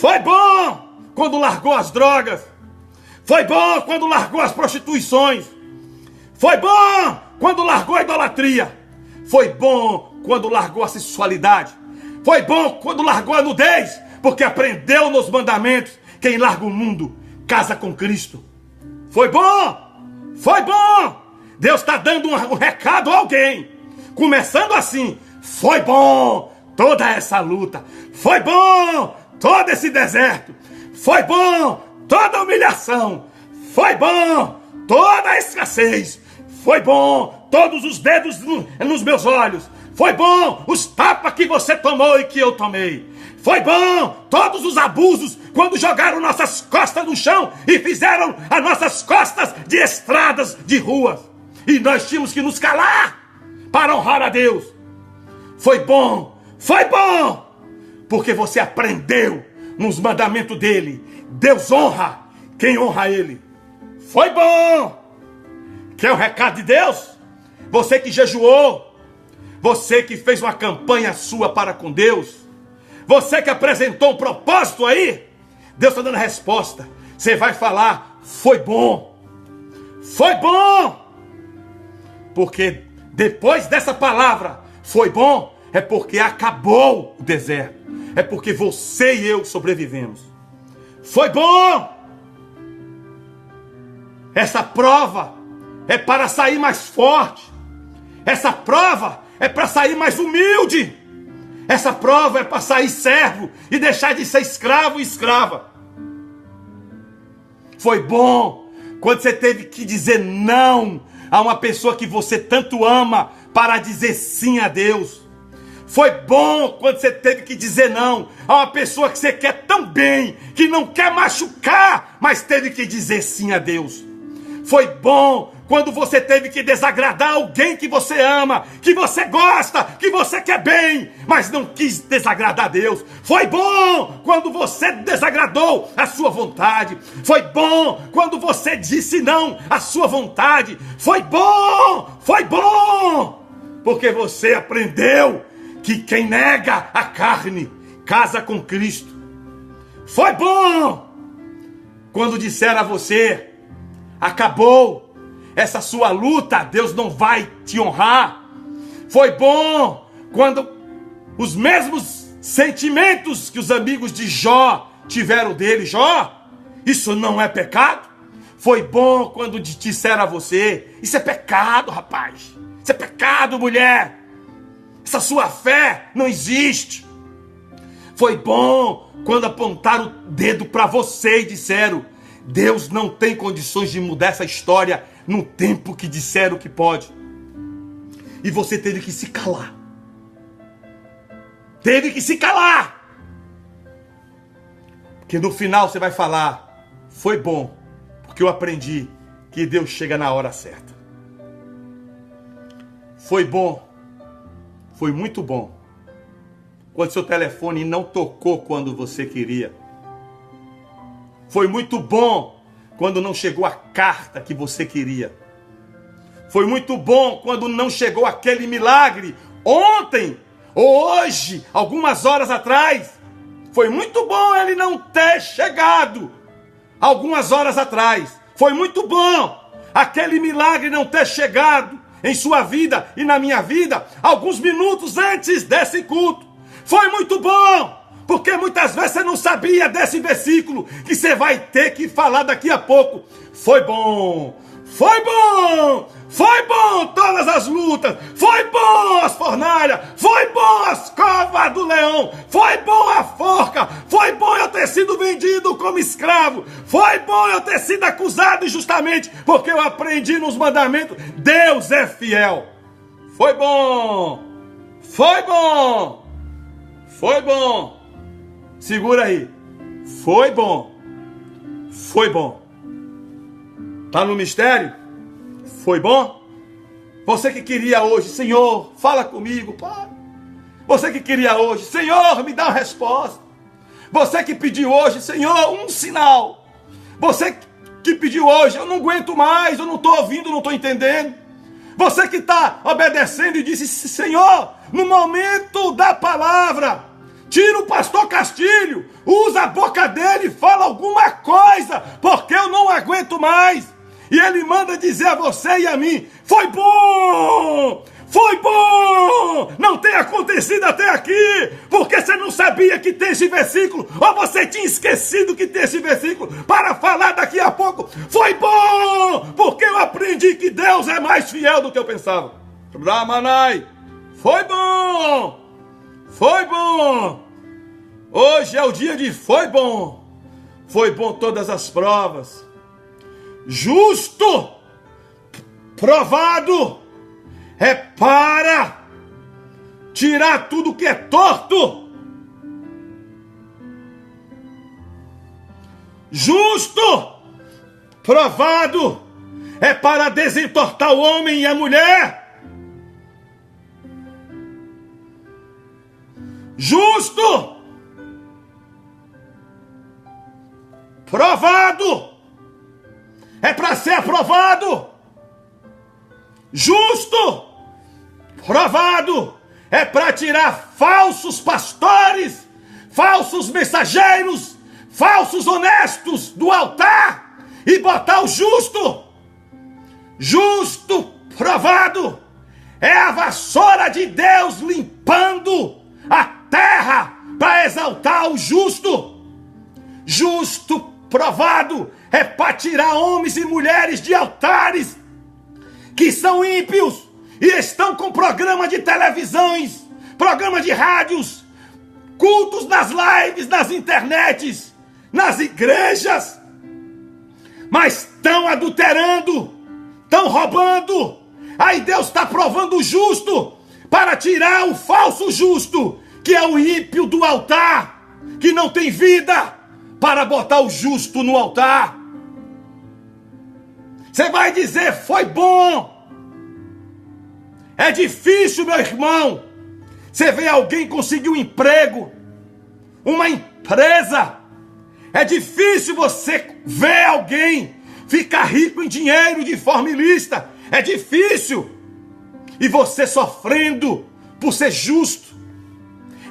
Foi bom quando largou as drogas. Foi bom quando largou as prostituições. Foi bom quando largou a idolatria. Foi bom quando largou a sexualidade. Foi bom quando largou a nudez, porque aprendeu nos mandamentos. Quem larga o mundo, casa com Cristo. Foi bom. Foi bom. Deus está dando um recado a alguém. Começando assim. Foi bom toda essa luta. Foi bom todo esse deserto. Foi bom toda humilhação. Foi bom toda a escassez. Foi bom todos os dedos nos meus olhos. Foi bom os tapas que você tomou e que eu tomei. Foi bom todos os abusos quando jogaram nossas costas no chão e fizeram as nossas costas de estradas, de ruas. E nós tínhamos que nos calar para honrar a Deus. Foi bom, porque você aprendeu nos mandamentos dele. Deus honra quem honra ele. Foi bom. Quer o recado de Deus? Você que jejuou, você que fez uma campanha sua para com Deus, você que apresentou um propósito aí, Deus está dando a resposta. Você vai falar, foi bom. Foi bom. Porque depois dessa palavra, foi bom, é porque acabou o deserto. É porque você e eu sobrevivemos. Foi bom. Essa prova é para sair mais forte. Essa prova é para sair mais humilde. Essa prova é para sair servo e deixar de ser escravo e escrava. Foi bom quando você teve que dizer não a uma pessoa que você tanto ama para dizer sim a Deus. Foi bom quando você teve que dizer não a uma pessoa que você quer tão bem, que não quer machucar, mas teve que dizer sim a Deus. Foi bom quando você teve que desagradar alguém que você ama, que você gosta, que você quer bem, mas não quis desagradar a Deus. Foi bom quando você desagradou a sua vontade. Foi bom quando você disse não à sua vontade. Foi bom, porque você aprendeu que quem nega a carne casa com Cristo. Foi bom quando disseram a você, acabou essa sua luta, Deus não vai te honrar. Foi bom quando os mesmos sentimentos que os amigos de Jó tiveram dele, Jó, isso não é pecado? Foi bom quando disseram a você, isso é pecado, rapaz, isso é pecado, mulher, essa sua fé não existe. Foi bom quando apontaram o dedo para você e disseram, Deus não tem condições de mudar essa história no tempo que disseram que pode. E você teve que se calar. Teve que se calar. Porque no final você vai falar, foi bom, porque eu aprendi que Deus chega na hora certa. Foi bom, foi muito bom, quando seu telefone não tocou quando você queria. Foi muito bom quando não chegou a carta que você queria. Foi muito bom quando não chegou aquele milagre ontem ou hoje, algumas horas atrás. Foi muito bom ele não ter chegado algumas horas atrás. Foi muito bom aquele milagre não ter chegado em sua vida e na minha vida alguns minutos antes desse culto. Foi muito bom. Porque muitas vezes você não sabia desse versículo que você vai ter que falar daqui a pouco. Foi bom, todas as lutas, foi bom as fornalhas, foi bom as covas do leão, foi bom a forca, foi bom eu ter sido vendido como escravo, foi bom eu ter sido acusado injustamente, porque eu aprendi nos mandamentos, Deus é fiel. Foi bom. Segura aí. Foi bom. Tá no mistério? Foi bom? Você que queria hoje, Senhor, fala comigo, Pai. Você que queria hoje, Senhor, me dá uma resposta. Você que pediu hoje, Senhor, um sinal. Você que pediu hoje, eu não aguento mais, eu não estou ouvindo, não estou entendendo. Você que está obedecendo e disse, Senhor, no momento da palavra, tira o pastor Castilho, usa a boca dele e fala alguma coisa, porque eu não aguento mais. E ele manda dizer a você e a mim, foi bom, não tem acontecido até aqui, porque você não sabia que tem esse versículo, ou você tinha esquecido que tem esse versículo, para falar daqui a pouco, foi bom, porque eu aprendi que Deus é mais fiel do que eu pensava. Ramanai, foi bom, hoje é o dia de foi bom, foi bom todas as provas. Justo, provado, é para tirar tudo que é torto. Justo, provado, é para desentortar o homem e a mulher. Justo, provado, é para ser aprovado. Justo, provado, é para tirar falsos pastores, falsos mensageiros, falsos honestos do altar e botar o justo. Justo, provado, é a vassoura de Deus limpando a terra para exaltar o justo. Justo, provado, é para tirar homens e mulheres de altares que são ímpios e estão com programa de televisões, programa de rádios, cultos nas lives, nas internets, nas igrejas, mas estão adulterando, estão roubando. Aí Deus está provando o justo para tirar o falso justo, que é o ímpio do altar, que não tem vida, para botar o justo no altar. Você vai dizer, foi bom. É difícil, meu irmão. Você vê alguém conseguir um emprego, uma empresa. É difícil você ver alguém ficar rico em dinheiro de forma ilícita. É difícil. E você sofrendo por ser justo.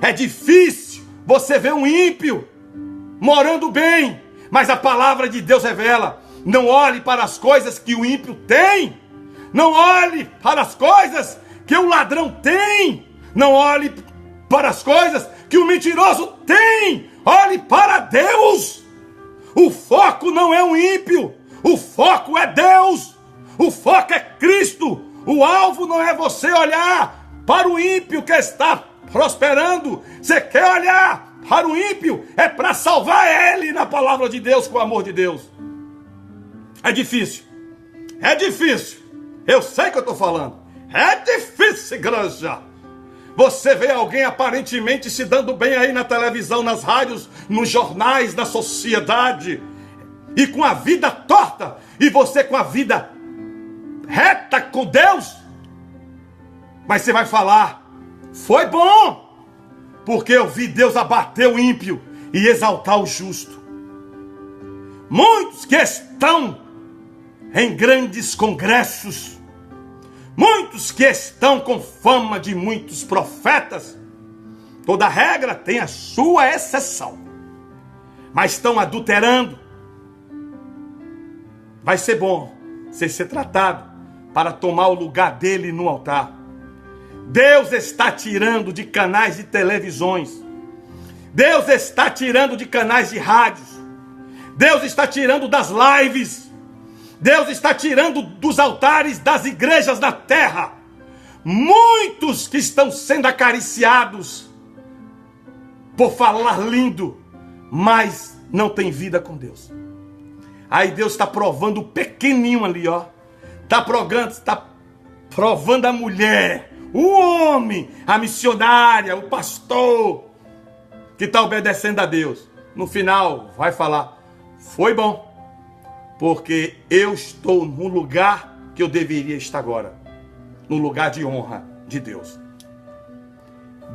É difícil você ver um ímpio morando bem. Mas a palavra de Deus revela: não olhe para as coisas que o ímpio tem. Não olhe para as coisas que o ladrão tem. Não olhe para as coisas que o mentiroso tem. Olhe para Deus. O foco não é o ímpio. O foco é Deus. O foco é Cristo. O alvo não é você olhar para o ímpio que está prosperando. Você quer olhar para o ímpio, é para salvar ele na palavra de Deus, com o amor de Deus. É difícil. É difícil. Eu sei que eu estou falando. É difícil, igreja. Você vê alguém aparentemente se dando bem aí na televisão, nas rádios, nos jornais, na sociedade, e com a vida torta, e você com a vida reta com Deus. Mas você vai falar, foi bom, porque eu vi Deus abater o ímpio e exaltar o justo. Muitos que estão em grandes congressos, muitos que estão com fama de muitos profetas, toda regra tem a sua exceção, mas estão adulterando. Vai ser bom você ser tratado para tomar o lugar dele no altar. Deus está tirando de canais de televisões. Deus está tirando de canais de rádios. Deus está tirando das lives. Deus está tirando dos altares das igrejas da terra. Muitos que estão sendo acariciados por falar lindo, mas não tem vida com Deus. Aí Deus está provando o pequenininho ali, ó. Está provando a mulher, o homem, a missionária, o pastor, que está obedecendo a Deus. No final vai falar, foi bom, porque eu estou no lugar que eu deveria estar agora, no lugar de honra de Deus.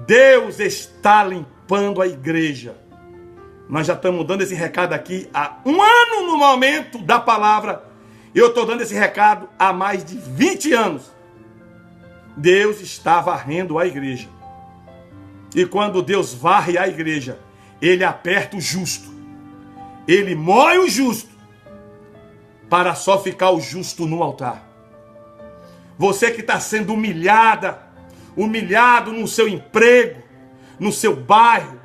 Deus está limpando a igreja. Nós já estamos dando esse recado aqui há um ano no momento da palavra. Eu estou dando esse recado há mais de 20 anos. Deus está varrendo a igreja. E quando Deus varre a igreja, Ele aperta o justo. Ele moe o justo, para só ficar o justo no altar. Você que está sendo humilhado no seu emprego, no seu bairro,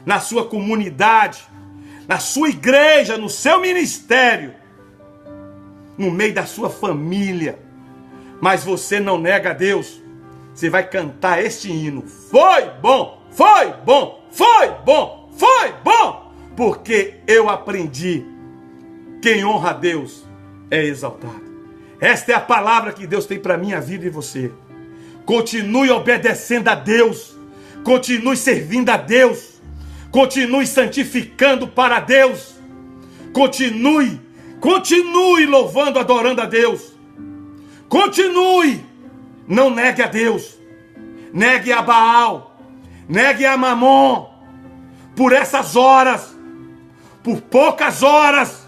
na sua comunidade, na sua igreja, no seu ministério, no meio da sua família, mas você não nega a Deus, você vai cantar este hino: foi bom, foi bom, foi bom, foi bom, porque eu aprendi. Quem honra a Deus é exaltado. Esta é a palavra que Deus tem para a minha vida e você. Continue obedecendo a Deus. Continue servindo a Deus. Continue santificando para Deus. Continue louvando, adorando a Deus. Continue. Não negue a Deus. Negue a Baal. Negue a Mamon. Por essas horas. Por poucas horas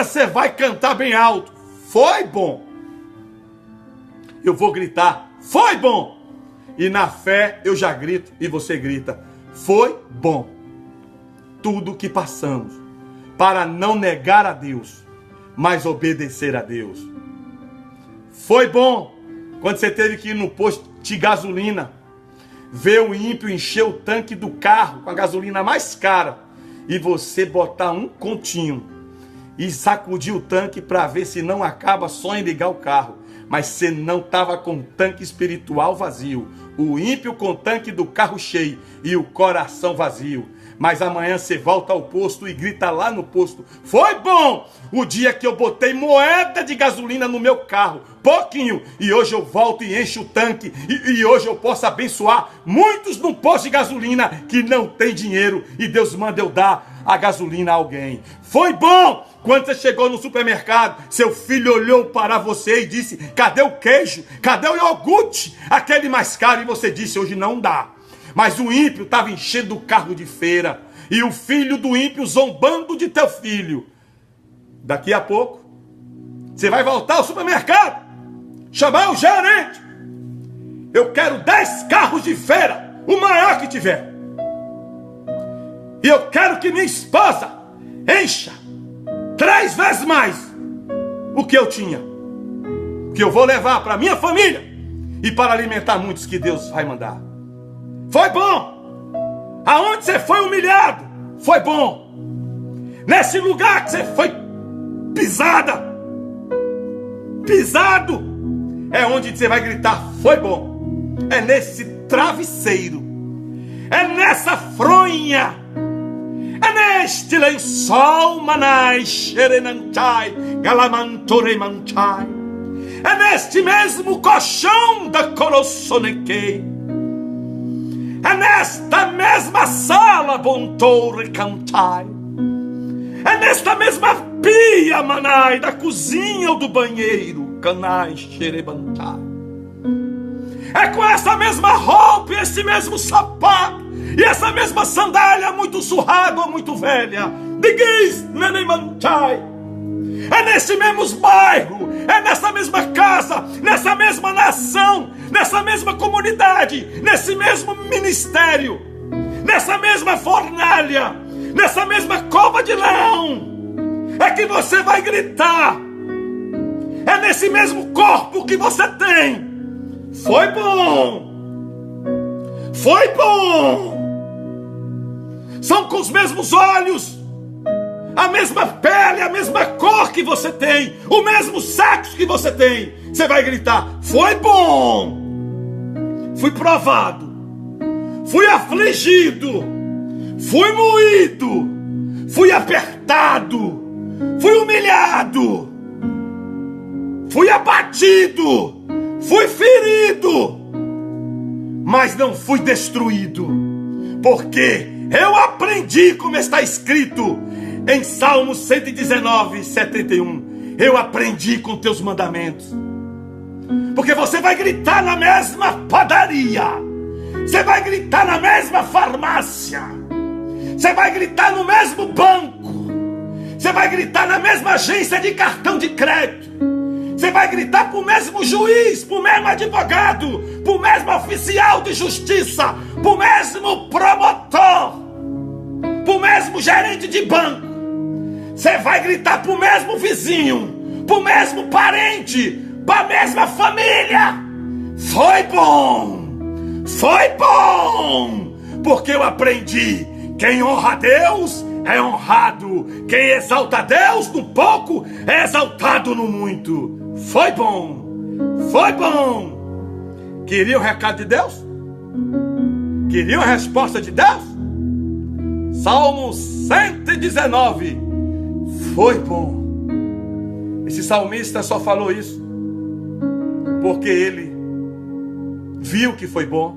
você vai cantar bem alto. Foi bom. Eu vou gritar. Foi bom. E na fé eu já grito e você grita. Foi bom. Tudo que passamos para não negar a Deus, mas obedecer a Deus. Foi bom quando você teve que ir no posto de gasolina, ver o ímpio encher o tanque do carro com a gasolina mais cara e você botar um continho e sacudir o tanque para ver se não acaba só em ligar o carro. Mas você não estava com o tanque espiritual vazio. O ímpio com o tanque do carro cheio e o coração vazio. Mas amanhã você volta ao posto e grita lá no posto. Foi bom o dia que eu botei moeda de gasolina no meu carro. Pouquinho. E hoje eu volto e encho o tanque. E hoje eu posso abençoar muitos no posto de gasolina que não tem dinheiro. E Deus manda eu dar a gasolina a alguém. Foi bom quando você chegou no supermercado. Seu filho olhou para você e disse: cadê o queijo? Cadê o iogurte? Aquele mais caro. E você disse: hoje não dá. Mas o ímpio estava enchendo o carro de feira. E o filho do ímpio zombando de teu filho. Daqui a pouco, você vai voltar ao supermercado. Chamar o gerente. Eu quero 10 carros de feira. O maior que tiver. E eu quero que minha esposa encha 3 vezes mais o que eu tinha. Que eu vou levar para minha família. E para alimentar muitos que Deus vai mandar. Foi bom. Aonde você foi humilhado, foi bom. Nesse lugar que você foi pisado, é onde você vai gritar, foi bom. É nesse travesseiro, é nessa fronha, é neste lençol, manai, xerenanchai, galamantoremanchai. É neste mesmo colchão da corossonequei. É nesta mesma sala, bontoure cantai. É nesta mesma pia, manai, da cozinha ou do banheiro, canai, xerebantai. É com essa mesma roupa, esse mesmo sapato, e essa mesma sandália muito surrada ou muito velha, diguis, nenemantai. É nesse mesmo bairro, é nessa mesma casa, nessa mesma nação, nessa mesma comunidade, nesse mesmo ministério, nessa mesma fornalha, nessa mesma cova de leão, é que você vai gritar. É nesse mesmo corpo que você tem. Foi bom. Foi bom. São com os mesmos olhos, a mesma pele, a mesma cor que você tem, o mesmo sexo que você tem. Você vai gritar, foi bom. Fui provado, fui afligido, fui moído, fui apertado, fui humilhado, fui abatido, fui ferido, mas não fui destruído, porque eu aprendi, como está escrito em Salmo 119, 71. Eu aprendi com teus mandamentos. Porque você vai gritar na mesma padaria, você vai gritar na mesma farmácia, você vai gritar no mesmo banco, você vai gritar na mesma agência de cartão de crédito, você vai gritar para o mesmo juiz, para o mesmo advogado, para o mesmo oficial de justiça, para o mesmo promotor, para o mesmo gerente de banco. Você vai gritar para o mesmo vizinho, para o mesmo parente, para a mesma família. Foi bom, porque eu aprendi. Quem honra a Deus é honrado. Quem exalta a Deus no pouco é exaltado no muito. Foi bom. Queria o recado de Deus? Queria a resposta de Deus? Salmo 119. Foi bom. Esse salmista só falou isso porque ele viu que foi bom,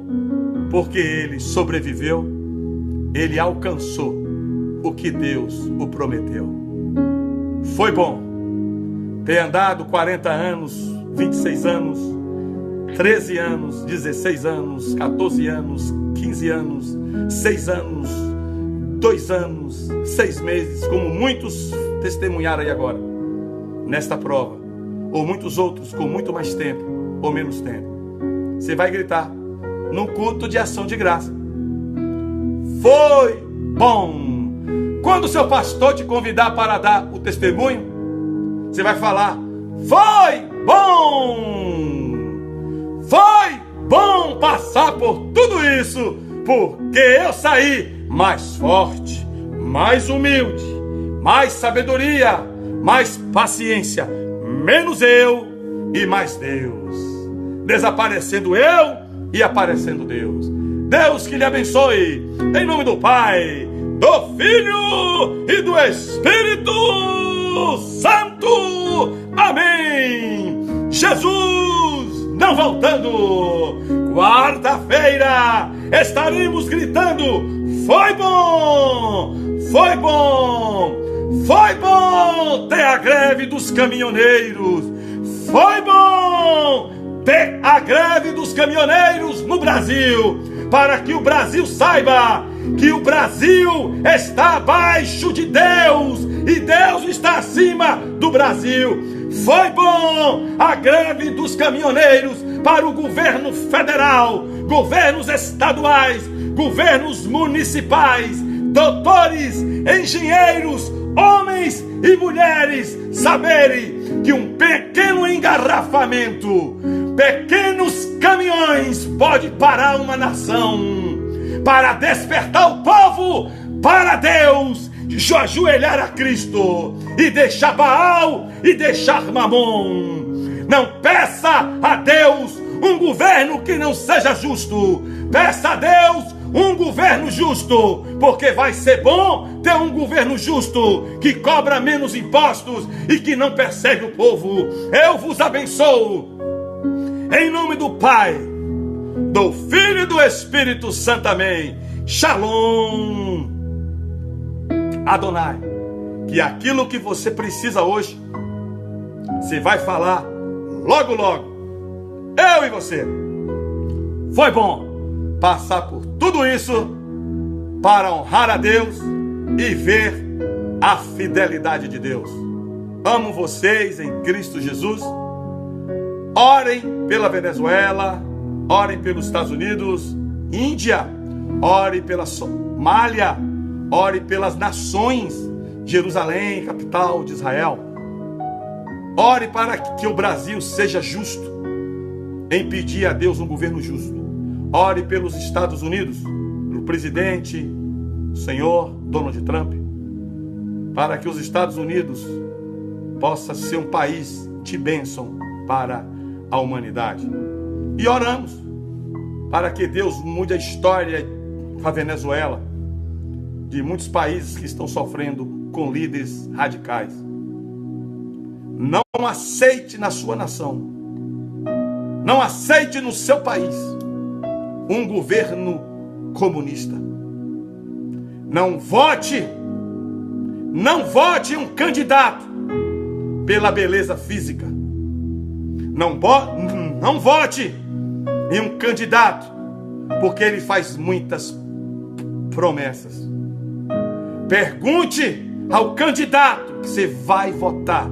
porque ele sobreviveu, ele alcançou o que Deus o prometeu. Foi bom ter andado 40 anos, 26 anos, 13 anos, 16 anos, 14 anos, 15 anos, 6 anos, 2 anos, 6 meses, como muitos testemunharam aí agora, nesta prova, ou muitos outros com muito mais tempo ou menos tempo. Você vai gritar num culto de ação de graça: foi bom. Quando o seu pastor te convidar para dar o testemunho, você vai falar: foi bom. Foi bom passar por tudo isso, porque eu saí mais forte, mais humilde, mais sabedoria, mais paciência, menos eu e mais Deus. Desaparecendo eu e aparecendo Deus. Deus que lhe abençoe, em nome do Pai, do Filho e do Espírito Santo. Amém. Jesus não voltando. Quarta-feira estaremos gritando: foi bom, foi bom, foi bom ter a greve dos caminhoneiros. Foi bom ter a greve dos caminhoneiros no Brasil, para que o Brasil saiba que o Brasil está abaixo de Deus e Deus está acima do Brasil. Foi bom a greve dos caminhoneiros para o governo federal, governos estaduais, governos municipais, doutores, engenheiros, homens e mulheres saberem que um pequeno engarrafamento, pequenos caminhões pode parar uma nação, para despertar o povo para Deus, ajoelhar a Cristo e deixar Baal e deixar Mamon. Não peça a Deus um governo que não seja justo, peça a Deus um governo justo, porque vai ser bom ter um governo justo, que cobra menos impostos e que não persegue o povo. Eu vos abençoo, em nome do Pai, do Filho e do Espírito Santo. Amém. Shalom. Adonai. Que aquilo que você precisa hoje, você vai falar logo, logo. Eu e você. Foi bom passar por tudo isso para honrar a Deus e ver a fidelidade de Deus. Amo vocês em Cristo Jesus. Orem pela Venezuela, orem pelos Estados Unidos, Índia, orem pela Somália, orem pelas nações, Jerusalém, capital de Israel. Ore para que o Brasil seja justo, em pedir a Deus um governo justo. Ore pelos Estados Unidos, pelo presidente, o senhor Donald Trump, para que os Estados Unidos possa ser um país de bênção para a humanidade. E oramos para que Deus mude a história da Venezuela, de muitos países que estão sofrendo com líderes radicais. Não aceite na sua nação, não aceite no seu país um governo comunista. Não vote um candidato pela beleza física. Não vote em um candidato porque ele faz muitas promessas. Pergunte ao candidato que você vai votar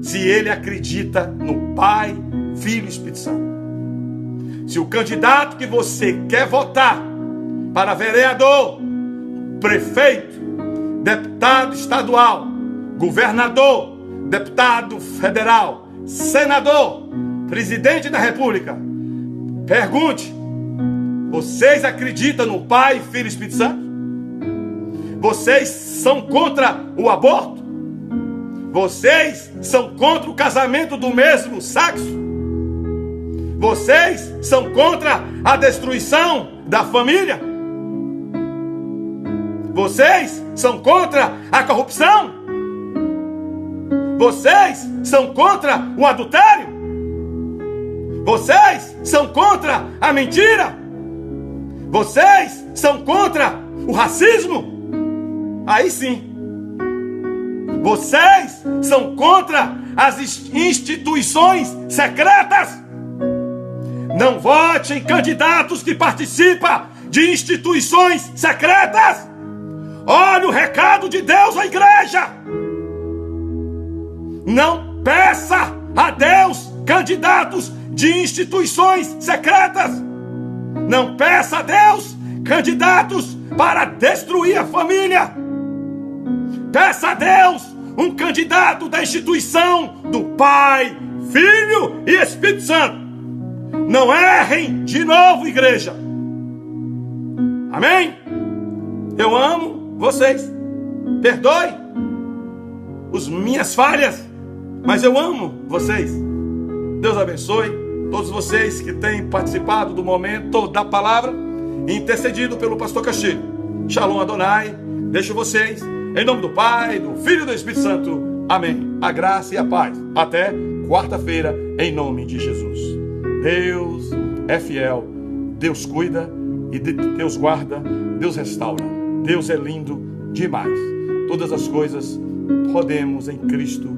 se ele acredita no Pai, Filho e Espírito Santo. Se o candidato que você quer votar para vereador, prefeito, deputado estadual, governador, deputado federal, senador, presidente da República, pergunte: vocês acreditam no Pai, Filho e Espírito Santo? Vocês são contra o aborto? Vocês são contra o casamento do mesmo sexo? Vocês são contra a destruição da família? Vocês são contra a corrupção? Vocês são contra o adultério? Vocês são contra a mentira? Vocês são contra o racismo? Aí sim. Vocês são contra as instituições secretas? Não vote em candidatos que participam de instituições secretas. Olha o recado de Deus à igreja. Não peça a Deus candidatos de instituições secretas. Não peça a Deus candidatos para destruir a família. Peça a Deus um candidato da instituição do Pai, Filho e Espírito Santo. Não errem de novo, igreja. Amém? Eu amo vocês. Perdoe as minhas falhas, mas eu amo vocês. Deus abençoe todos vocês que têm participado do momento da palavra e intercedido pelo pastor Castilho. Shalom Adonai. Deixo vocês em nome do Pai, do Filho e do Espírito Santo. Amém. A graça e a paz. Até quarta-feira, em nome de Jesus. Deus é fiel. Deus cuida e Deus guarda. Deus restaura. Deus é lindo demais. Todas as coisas podemos em Cristo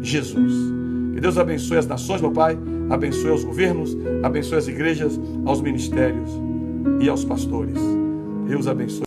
Jesus. Que Deus abençoe as nações, meu Pai. Abençoe os governos. Abençoe as igrejas, aos ministérios e aos pastores. Deus abençoe.